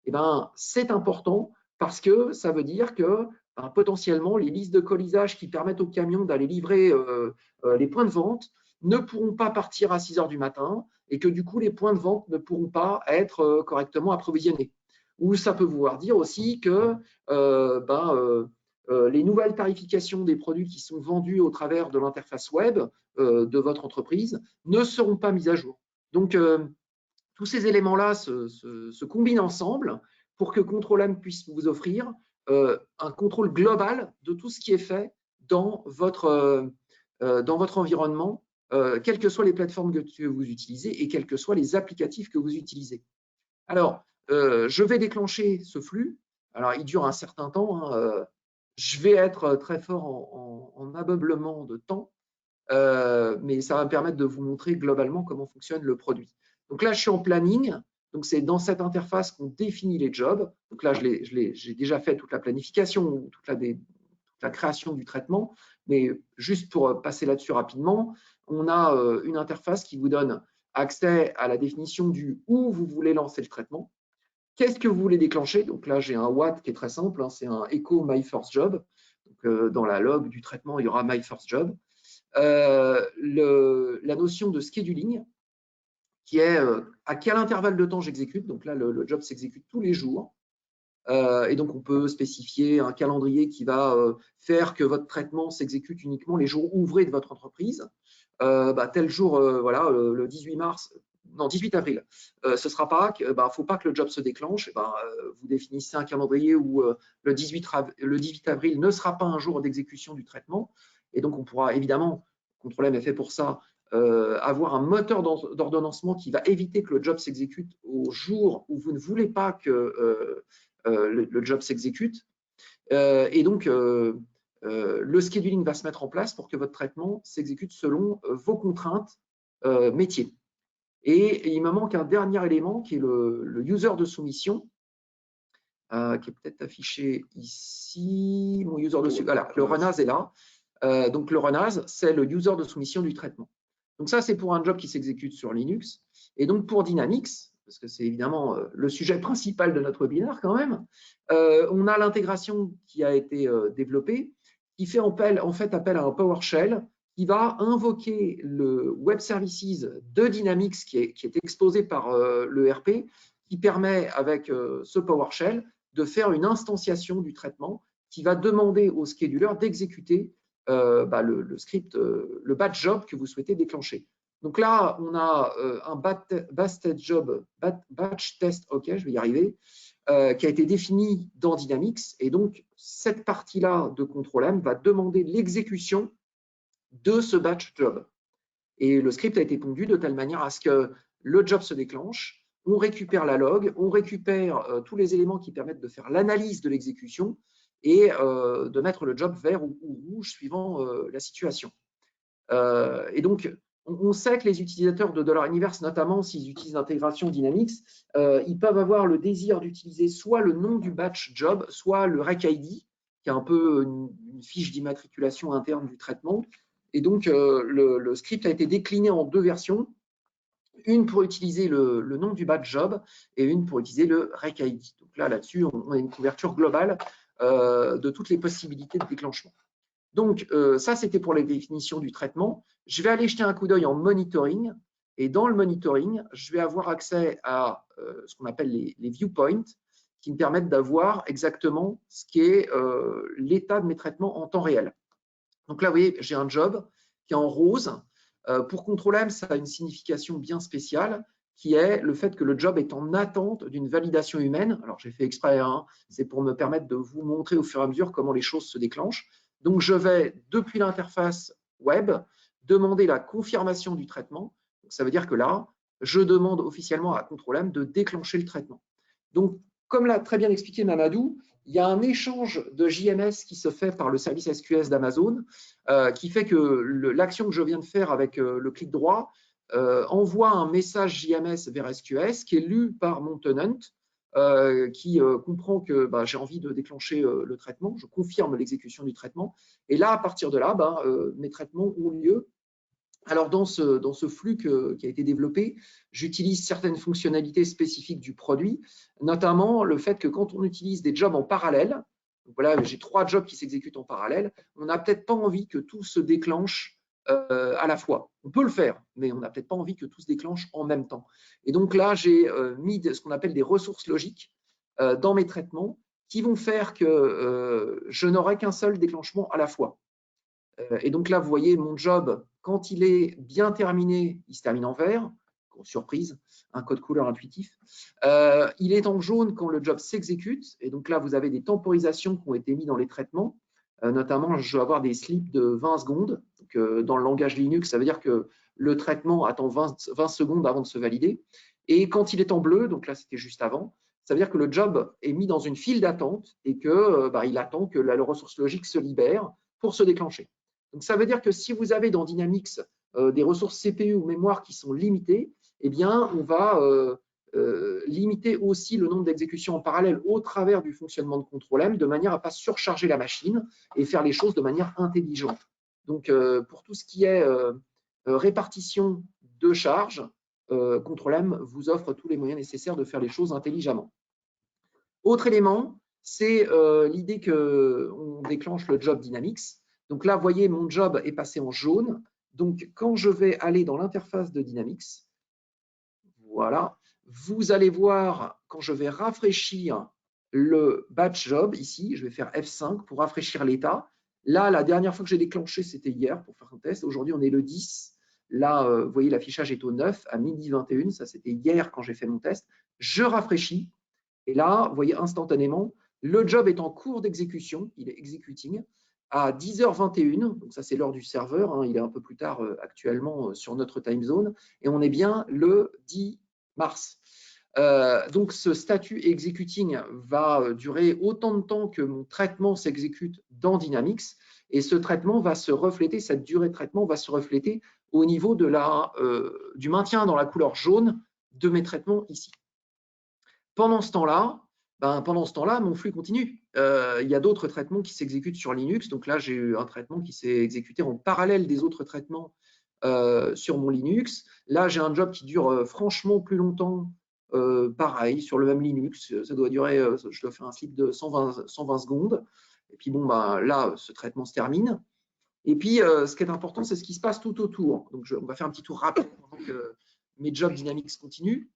eh ben, c'est important parce que ça veut dire que potentiellement les listes de colisage qui permettent aux camions d'aller livrer les points de vente ne pourront pas partir à 6 heures du matin et que du coup les points de vente ne pourront pas être correctement approvisionnés. Ou ça peut vouloir dire aussi que les nouvelles tarifications des produits qui sont vendus au travers de l'interface web de votre entreprise ne seront pas mises à jour. Donc, tous ces éléments-là se combinent ensemble pour que Control-M puisse vous offrir un contrôle global de tout ce qui est fait dans votre environnement, quelles que soient les plateformes que vous utilisez et quels que soient les applicatifs que vous utilisez. Alors, je vais déclencher ce flux. Alors, il dure un certain temps. Je vais être très fort en ameublement de temps, mais ça va me permettre de vous montrer globalement comment fonctionne le produit. Donc là, je suis en planning. Donc, c'est dans cette interface qu'on définit les jobs. Donc là, j'ai déjà fait toute la planification, toute la création du traitement. Mais juste pour passer là-dessus rapidement, on a une interface qui vous donne accès à la définition du où vous voulez lancer le traitement. Qu'est-ce que vous voulez déclencher? Donc là, j'ai un what qui est très simple. C'est un echo my first job. Donc, dans la log du traitement, il y aura my first job. La notion de scheduling, qui est à quel intervalle de temps j'exécute. Donc là, le job s'exécute tous les jours. Et donc, on peut spécifier un calendrier qui va faire que votre traitement s'exécute uniquement les jours ouvrés de votre entreprise. Tel jour, voilà, le 18 mars, non, 18 avril, ce sera Pâques, il ne faut pas que le job se déclenche. Vous définissez un calendrier où le 18 avril ne sera pas un jour d'exécution du traitement. Et donc, on pourra évidemment, Control-M est fait pour ça, avoir un moteur d'ordonnancement qui va éviter que le job s'exécute au jour où vous ne voulez pas que le job s'exécute. Et donc, le scheduling va se mettre en place pour que votre traitement s'exécute selon vos contraintes métiers. Et il me manque un dernier élément qui est le user de soumission, qui est peut-être affiché ici. Mon user de soumission, voilà, le run-as est là. Donc, le run-as, c'est le user de soumission du traitement. Donc, ça, c'est pour un job qui s'exécute sur Linux. Et donc, pour Dynamics, parce que c'est évidemment le sujet principal de notre webinaire quand même, on a l'intégration qui a été développée, qui fait en fait appel à un PowerShell qui va invoquer le Web Services de Dynamics qui est exposé par l'ERP, qui permet avec ce PowerShell de faire une instantiation du traitement qui va demander au scheduler d'exécuter le script, le batch job que vous souhaitez déclencher. Donc là, on a un batch test, ok, je vais y arriver, qui a été défini dans Dynamics. Et donc, cette partie-là de Control-M va demander l'exécution de ce batch job. Et le script a été pondu de telle manière à ce que le job se déclenche, on récupère la log, on récupère tous les éléments qui permettent de faire l'analyse de l'exécution et de mettre le job vert ou rouge suivant la situation. Et donc, on sait que les utilisateurs de $Universe, notamment s'ils utilisent l'intégration Dynamics, ils peuvent avoir le désir d'utiliser soit le nom du batch job, soit le rec ID, qui est un peu une fiche d'immatriculation interne du traitement. Et donc, le script a été décliné en deux versions, une pour utiliser le nom du batch job et une pour utiliser le rec ID. Donc là-dessus, on a une couverture globale de toutes les possibilités de déclenchement. Donc, ça, c'était pour les définitions du traitement. Je vais aller jeter un coup d'œil en monitoring. Et dans le monitoring, je vais avoir accès à ce qu'on appelle les viewpoints, qui me permettent d'avoir exactement ce qui est l'état de mes traitements en temps réel. Donc là, vous voyez, j'ai un job qui est en rose. Pour Control-M, ça a une signification bien spéciale, qui est le fait que le job est en attente d'une validation humaine. Alors, j'ai fait exprès, hein, c'est pour me permettre de vous montrer au fur et à mesure comment les choses se déclenchent. Donc, je vais, depuis l'interface web, demander la confirmation du traitement. Donc, ça veut dire que là, je demande officiellement à Control-M de déclencher le traitement. Donc, comme l'a très bien expliqué Mamadou, il y a un échange de JMS qui se fait par le service SQS d'Amazon qui fait que l'action que je viens de faire avec le clic droit envoie un message JMS vers SQS qui est lu par mon tenant, qui comprend que j'ai envie de déclencher le traitement, je confirme l'exécution du traitement, et là, à partir de là, mes traitements ont lieu. Alors, dans ce flux qui a été développé, j'utilise certaines fonctionnalités spécifiques du produit, notamment le fait que quand on utilise des jobs en parallèle, donc voilà, j'ai 3 jobs qui s'exécutent en parallèle, on n'a peut-être pas envie que tout se déclenche à la fois. On peut le faire, mais on n'a peut-être pas envie que tout se déclenche en même temps. Et donc là, j'ai mis ce qu'on appelle des ressources logiques dans mes traitements qui vont faire que je n'aurai qu'un seul déclenchement à la fois. Et donc là, vous voyez, mon job, quand il est bien terminé, il se termine en vert. Surprise, un code couleur intuitif. Il est en jaune quand le job s'exécute. Et donc là, vous avez des temporisations qui ont été mises dans les traitements. Notamment, je vais avoir des slips de 20 secondes. Donc, dans le langage Linux, ça veut dire que le traitement attend 20 secondes avant de se valider. Et quand il est en bleu, donc là, c'était juste avant, ça veut dire que le job est mis dans une file d'attente et qu'il attend que la ressource logique se libère pour se déclencher. Donc, ça veut dire que si vous avez dans Dynamics des ressources CPU ou mémoire qui sont limitées, eh bien, on va limiter aussi le nombre d'exécutions en parallèle au travers du fonctionnement de Control-M de manière à ne pas surcharger la machine et faire les choses de manière intelligente. Donc, pour tout ce qui est répartition de charges, Control-M vous offre tous les moyens nécessaires de faire les choses intelligemment. Autre élément, c'est l'idée qu'on déclenche le job Dynamics. Donc là, vous voyez, mon job est passé en jaune. Donc, quand je vais aller dans l'interface de Dynamics, voilà, vous allez voir, quand je vais rafraîchir le batch job, ici, je vais faire F5 pour rafraîchir l'état. Là, la dernière fois que j'ai déclenché, c'était hier pour faire un test. Aujourd'hui, on est le 10. Là, vous voyez, l'affichage est au 9 à midi 21. Ça, c'était hier quand j'ai fait mon test. Je rafraîchis. Et là, vous voyez instantanément, le job est en cours d'exécution, il est executing, à 10h21, donc ça c'est l'heure du serveur, hein, il est un peu plus tard actuellement sur notre time zone, et on est bien le 10 mars. Donc ce statut executing va durer autant de temps que mon traitement s'exécute dans Dynamics, et ce traitement va se refléter, cette durée de traitement va se refléter au niveau du maintien dans la couleur jaune de mes traitements ici. Pendant ce temps-là, mon flux continue. Il y a d'autres traitements qui s'exécutent sur Linux. Donc là, j'ai eu un traitement qui s'est exécuté en parallèle des autres traitements sur mon Linux. Là, j'ai un job qui dure franchement plus longtemps, pareil, sur le même Linux. Ça doit durer, je dois faire un slip de 120 secondes. Et puis bon, là, ce traitement se termine. Et puis, ce qui est important, c'est ce qui se passe tout autour. Donc, on va faire un petit tour rapide pendant que mes jobs Dynamics continuent.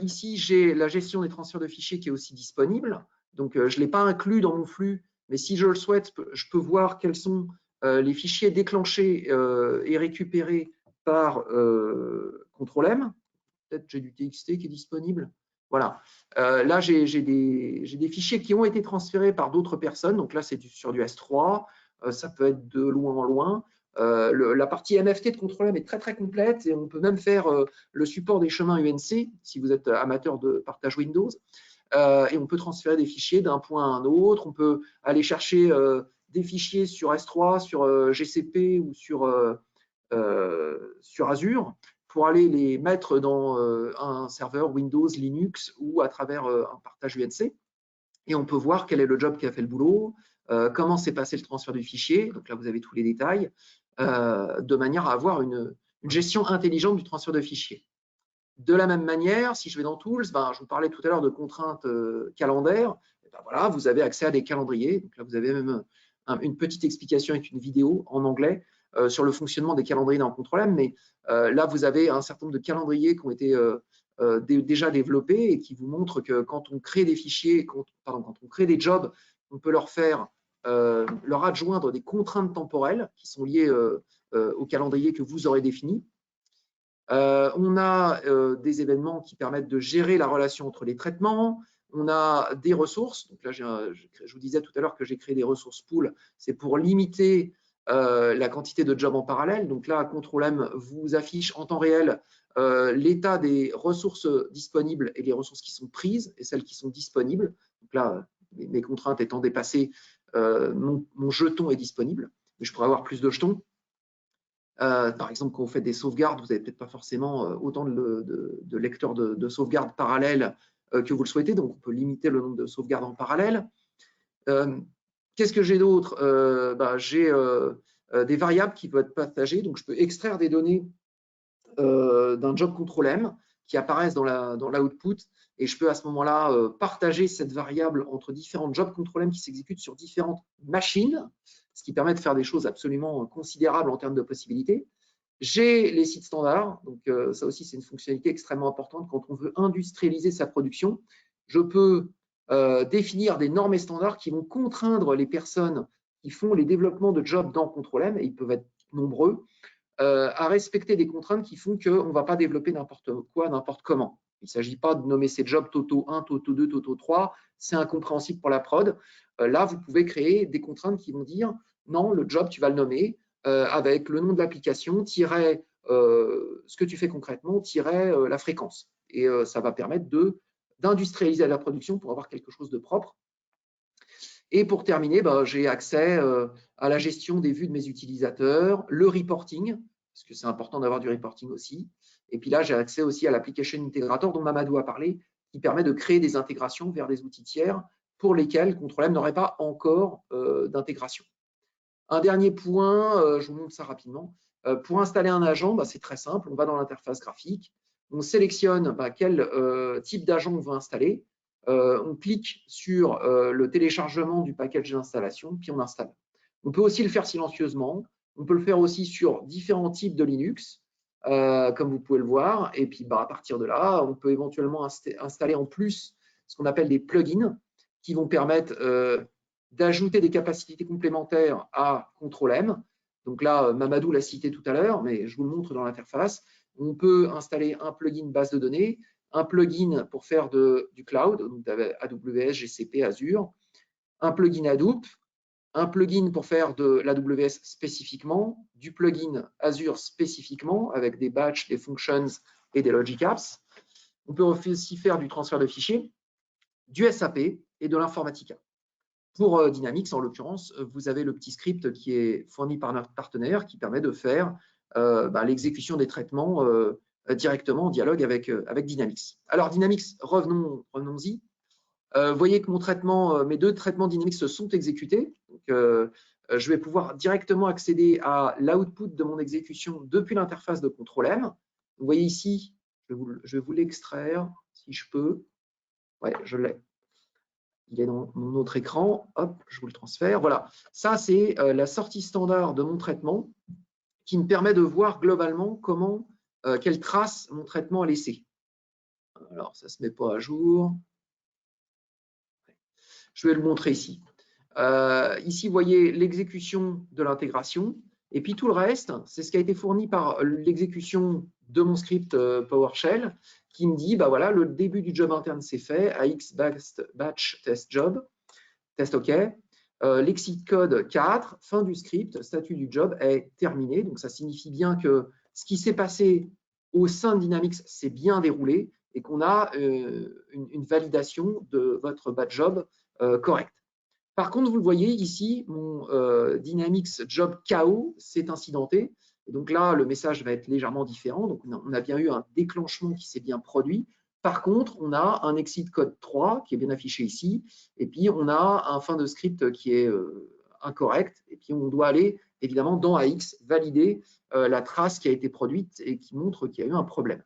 Ici, j'ai la gestion des transferts de fichiers qui est aussi disponible. Donc, je ne l'ai pas inclus dans mon flux, mais si je le souhaite, je peux voir quels sont les fichiers déclenchés et récupérés par Control-M. Peut-être j'ai du TXT qui est disponible. Voilà. Là, j'ai des fichiers qui ont été transférés par d'autres personnes. Donc là, c'est sur du S3. Ça peut être de loin en loin. La partie MFT de Control-M est très, très complète et on peut même faire le support des chemins UNC si vous êtes amateur de partage Windows. Et on peut transférer des fichiers d'un point à un autre. On peut aller chercher des fichiers sur S3, sur GCP ou sur Azure pour aller les mettre dans un serveur Windows, Linux ou à travers un partage UNC. Et on peut voir quel est le job qui a fait le boulot, comment s'est passé le transfert du fichier. Donc là, vous avez tous les détails, de manière à avoir une gestion intelligente du transfert de fichiers. De la même manière, si je vais dans Tools, je vous parlais tout à l'heure de contraintes calendaires. Voilà, vous avez accès à des calendriers. Donc là, vous avez même une petite explication avec une vidéo en anglais sur le fonctionnement des calendriers dans Control-M. Mais là, vous avez un certain nombre de calendriers qui ont été déjà développés et qui vous montrent que quand on crée des fichiers, quand on crée des jobs, on peut leur adjoindre des contraintes temporelles qui sont liées au calendrier que vous aurez défini. On a des événements qui permettent de gérer la relation entre les traitements. On a des ressources. Donc là, je vous disais tout à l'heure que j'ai créé des ressources pool. C'est pour limiter la quantité de jobs en parallèle. Donc là, Control-M vous affiche en temps réel l'état des ressources disponibles et les ressources qui sont prises et celles qui sont disponibles. Donc là, mes contraintes étant dépassées, mon jeton est disponible. Mais je pourrais avoir plus de jetons. Par exemple, quand vous faites des sauvegardes, vous n'avez peut-être pas forcément autant de lecteurs de sauvegarde parallèles que vous le souhaitez, donc on peut limiter le nombre de sauvegardes en parallèle. Qu'est-ce que j'ai d'autre? J'ai des variables qui peuvent être partagées, donc je peux extraire des données d'un job control M qui apparaissent dans l'output, et je peux à ce moment-là partager cette variable entre différents job control M qui s'exécutent sur différentes machines, ce qui permet de faire des choses absolument considérables en termes de possibilités. J'ai les sites standards, donc ça aussi c'est une fonctionnalité extrêmement importante quand on veut industrialiser sa production. Je peux définir des normes et standards qui vont contraindre les personnes qui font les développements de jobs dans Control M, et ils peuvent être nombreux, à respecter des contraintes qui font qu'on ne va pas développer n'importe quoi, n'importe comment. Il ne s'agit pas de nommer ces jobs Toto 1, Toto 2, Toto 3, c'est incompréhensible pour la prod. Là, vous pouvez créer des contraintes qui vont dire non, le job, tu vas le nommer avec le nom de l'application, ce que tu fais concrètement, la fréquence. Et ça va permettre d'industrialiser la production pour avoir quelque chose de propre. Et pour terminer, j'ai accès à la gestion des vues de mes utilisateurs, le reporting, parce que c'est important d'avoir du reporting aussi. Et puis là, j'ai accès aussi à l'application integrator dont Mamadou a parlé, qui permet de créer des intégrations vers des outils tiers pour lesquels Control M n'aurait pas encore d'intégration. Un dernier point, je vous montre ça rapidement. Pour installer un agent, c'est très simple. On va dans l'interface graphique, on sélectionne quel type d'agent on veut installer. On clique sur le téléchargement du package d'installation, puis on installe. On peut aussi le faire silencieusement. On peut le faire aussi sur différents types de Linux, comme vous pouvez le voir. Et puis, à partir de là, on peut éventuellement installer en plus ce qu'on appelle des plugins qui vont permettre d'ajouter des capacités complémentaires à Control M. Donc là, Mamadou l'a cité tout à l'heure, mais je vous le montre dans l'interface. On peut installer un plugin base de données, un plugin pour faire du cloud, donc AWS, GCP, Azure, un plugin Hadoop, un plugin pour faire de l'AWS spécifiquement, du plugin Azure spécifiquement avec des batchs, des functions et des logic apps. On peut aussi faire du transfert de fichiers, du SAP et de l'informatica. Pour Dynamics, en l'occurrence, vous avez le petit script qui est fourni par notre partenaire qui permet de faire l'exécution des traitements directement en dialogue avec Dynamics. Alors, Dynamics, revenons-y. Vous voyez que mes deux traitements Dynamics se sont exécutés. Donc, je vais pouvoir directement accéder à l'output de mon exécution depuis l'interface de Control M. Vous voyez ici, je vais vous l'extraire si je peux. Ouais, je l'ai. Il est dans mon autre écran. Hop, je vous le transfère. Voilà, ça c'est la sortie standard de mon traitement qui me permet de voir globalement quelle trace mon traitement a laissé. Alors, ça ne se met pas à jour. Je vais le montrer ici. Ici, vous voyez l'exécution de l'intégration. Et puis tout le reste, c'est ce qui a été fourni par l'exécution de mon script PowerShell qui me dit, voilà, le début du job interne c'est fait, AX batch test job, test OK. L'exit code 4, fin du script, statut du job est terminé. Donc ça signifie bien que ce qui s'est passé au sein de Dynamics s'est bien déroulé et qu'on a une validation de votre batch job correct. Par contre, vous le voyez ici, mon Dynamics job KO s'est incidenté. Et donc là, le message va être légèrement différent. Donc, on a bien eu un déclenchement qui s'est bien produit. Par contre, on a un exit code 3 qui est bien affiché ici. Et puis, on a un fin de script qui est incorrect. Et puis, on doit aller, évidemment, dans AX, valider la trace qui a été produite et qui montre qu'il y a eu un problème.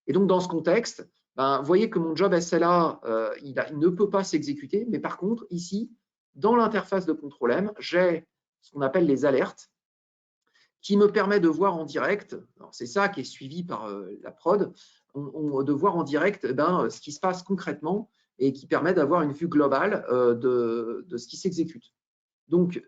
Et donc, dans ce contexte, vous voyez que mon job SLA, il ne peut pas s'exécuter. Mais par contre, ici, dans l'interface de Control M, j'ai ce qu'on appelle les alertes qui me permet de voir en direct, c'est ça qui est suivi par la prod, de voir en direct ce qui se passe concrètement et qui permet d'avoir une vue globale de ce qui s'exécute. Donc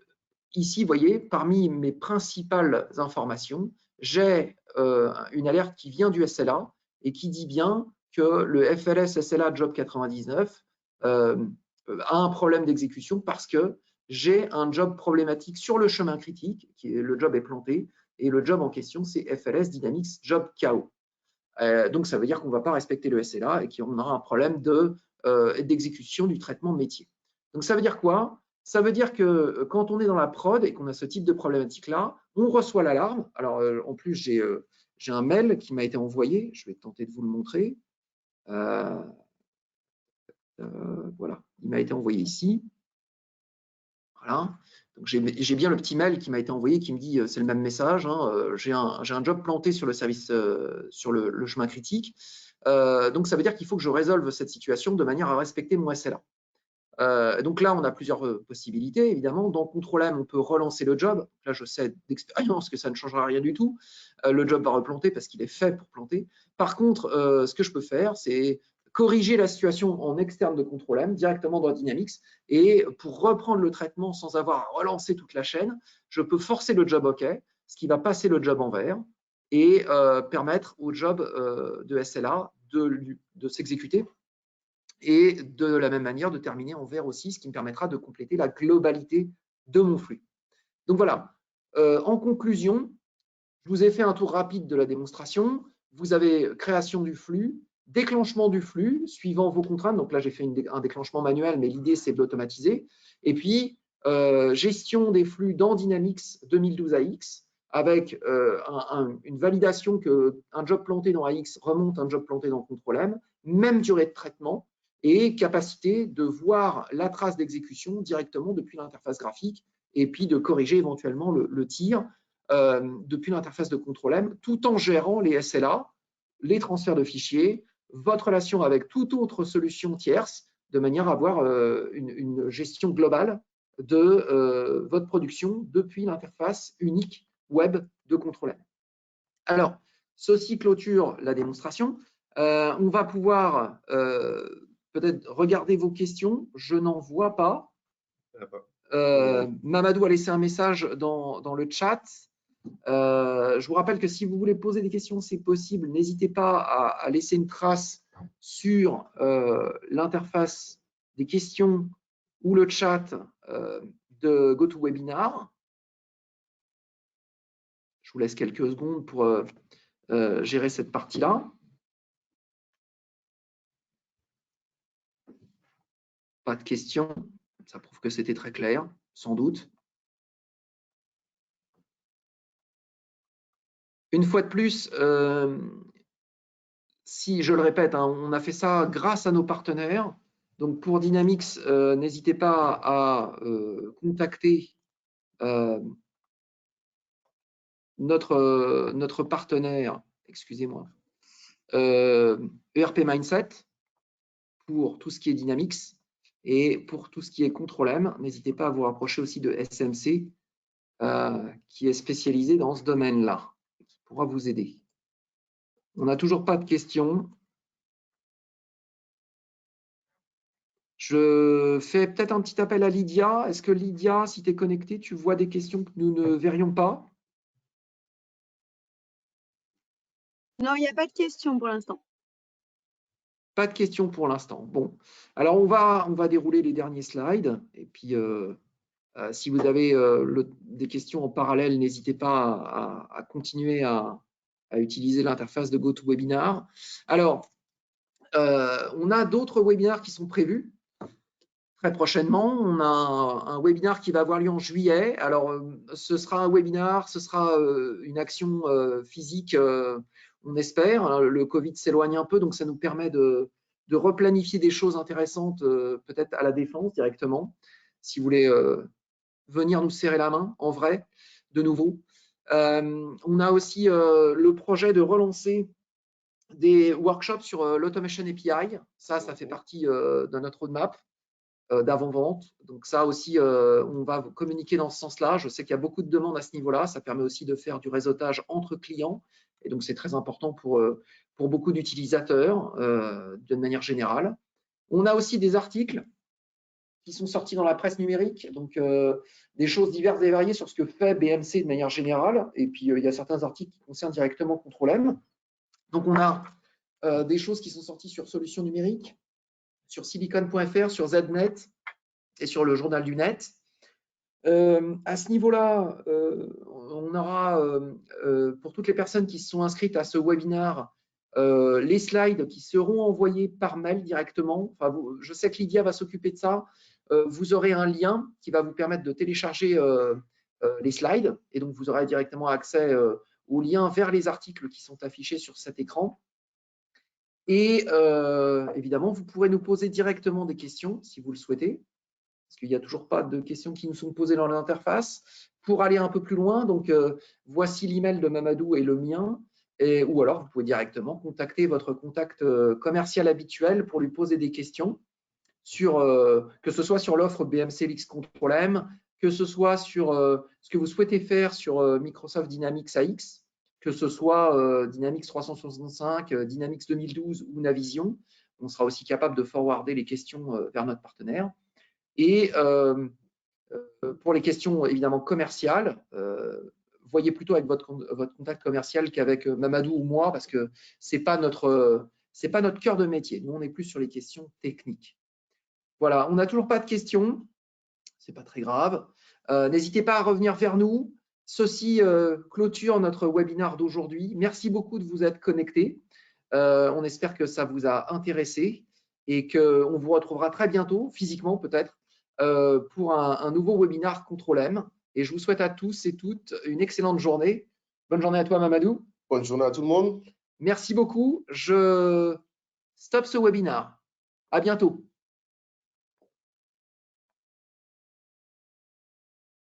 ici, vous voyez, parmi mes principales informations, j'ai une alerte qui vient du SLA et qui dit bien que le FLS SLA Job 99 a un problème d'exécution parce que j'ai un job problématique sur le chemin critique, le job est planté, et le job en question, c'est FLS Dynamics Job KO. Donc, ça veut dire qu'on ne va pas respecter le SLA et qu'on aura un problème d'exécution du traitement métier. Donc, ça veut dire quoi? Ça veut dire que quand on est dans la prod et qu'on a ce type de problématique-là, on reçoit l'alarme. Alors, en plus, j'ai un mail qui m'a été envoyé. Je vais tenter de vous le montrer. Voilà, il m'a été envoyé ici. Voilà. Donc, j'ai bien le petit mail qui m'a été envoyé qui me dit, c'est le même message, hein, j'ai un job planté sur le service, sur le chemin critique. Donc, ça veut dire qu'il faut que je résolve cette situation de manière à respecter mon SLA. Donc là, on a plusieurs possibilités, évidemment. Dans Contrôle M, on peut relancer le job. Là, je sais d'expérience que ça ne changera rien du tout. Le job va replanter parce qu'il est fait pour planter. Par contre, ce que je peux faire, c'est corriger la situation en externe de Contrôle M directement dans Dynamics. Et pour reprendre le traitement sans avoir à relancer toute la chaîne, je peux forcer le job OK, ce qui va passer le job en vert et permettre au job de SLA de s'exécuter et de la même manière de terminer en vert aussi, ce qui me permettra de compléter la globalité de mon flux. Donc voilà, en conclusion, je vous ai fait un tour rapide de la démonstration. Vous avez création du flux, déclenchement du flux suivant vos contraintes. Donc là, j'ai fait un déclenchement manuel, mais l'idée, c'est de l'automatiser. Et puis, gestion des flux dans Dynamics 2012 AX avec une validation qu'un job planté dans AX remonte un job planté dans Contrôle M, même durée de traitement et capacité de voir la trace d'exécution directement depuis l'interface graphique et puis de corriger éventuellement le tir depuis l'interface de Contrôle M, tout en gérant les SLA, les transferts de fichiers, votre relation avec toute autre solution tierce, de manière à avoir une gestion globale de votre production depuis l'interface unique web de Contrôle M. Alors, ceci clôture la démonstration. On va pouvoir peut-être regarder vos questions. Je n'en vois pas. Mamadou a laissé un message dans le chat. Je vous rappelle que si vous voulez poser des questions, c'est possible. N'hésitez pas à laisser une trace sur l'interface des questions ou le chat de GoToWebinar. Je vous laisse quelques secondes pour gérer cette partie-là. Pas de questions. Ça prouve que c'était très clair, sans doute. Une fois de plus, si je le répète, hein, on a fait ça grâce à nos partenaires. Donc pour Dynamics, n'hésitez pas à contacter notre partenaire, excusez-moi, ERP Mindset pour tout ce qui est Dynamics et pour tout ce qui est Contrôle M. N'hésitez pas à vous rapprocher aussi de SMC qui est spécialisé dans ce domaine-là, qui pourra vous aider. On n'a toujours pas de questions. Je fais peut-être un petit appel à Lydia. Est-ce que Lydia, si tu es connectée, tu vois des questions que nous ne verrions pas? Non, il n'y a pas de questions pour l'instant. Pas de questions pour l'instant. Bon, alors on va dérouler les derniers slides. Et puis, si vous avez des questions en parallèle, n'hésitez pas à continuer à utiliser l'interface de GoToWebinar. Alors, on a d'autres webinaires qui sont prévus. Très prochainement, on a un webinar qui va avoir lieu en juillet. Alors, ce sera un webinar, ce sera une action physique, on espère. Le Covid s'éloigne un peu, donc ça nous permet de replanifier des choses intéressantes, peut-être à la Défense directement, si vous voulez venir nous serrer la main en vrai, de nouveau. On a aussi le projet de relancer des workshops sur l'Automation API. Ça fait partie de notre roadmap d'avant-vente. Donc ça aussi, on va communiquer dans ce sens-là. Je sais qu'il y a beaucoup de demandes à ce niveau-là. Ça permet aussi de faire du réseautage entre clients. Et donc, c'est très important pour beaucoup d'utilisateurs d'une manière générale. On a aussi des articles qui sont sortis dans la presse numérique, donc des choses diverses et variées sur ce que fait BMC de manière générale. Et puis, il y a certains articles qui concernent directement Contrôle M. Donc, on a des choses qui sont sorties sur Solutions numériques, sur silicon.fr, sur ZNet et sur le journal du net. À ce niveau-là, on aura, pour toutes les personnes qui se sont inscrites à ce webinaire, les slides qui seront envoyés par mail directement. Enfin, je sais que Lydia va s'occuper de ça. vous aurez un lien qui va vous permettre de télécharger les slides. Et donc, vous aurez directement accès aux liens vers les articles qui sont affichés sur cet écran. Et évidemment, vous pourrez nous poser directement des questions si vous le souhaitez, parce qu'il n'y a toujours pas de questions qui nous sont posées dans l'interface. Pour aller un peu plus loin, donc voici l'email de Mamadou et le mien, ou alors vous pouvez directement contacter votre contact commercial habituel pour lui poser des questions, que ce soit sur l'offre BMCLX Control M, que ce soit sur ce que vous souhaitez faire sur Microsoft Dynamics AX, que ce soit Dynamics 365, Dynamics 2012 ou Navision. On sera aussi capable de forwarder les questions vers notre partenaire. Et pour les questions évidemment commerciales, voyez plutôt avec votre contact commercial qu'avec Mamadou ou moi, parce que ce n'est pas notre cœur de métier. Nous, on est plus sur les questions techniques. Voilà, on n'a toujours pas de questions, ce n'est pas très grave. N'hésitez pas à revenir vers nous. Ceci clôture notre webinaire d'aujourd'hui. Merci beaucoup de vous être connectés. On espère que ça vous a intéressé et qu'on vous retrouvera très bientôt, physiquement peut-être, pour un nouveau webinaire Control M. Et je vous souhaite à tous et toutes une excellente journée. Bonne journée à toi, Mamadou. Bonne journée à tout le monde. Merci beaucoup. Je stoppe ce webinaire. À bientôt.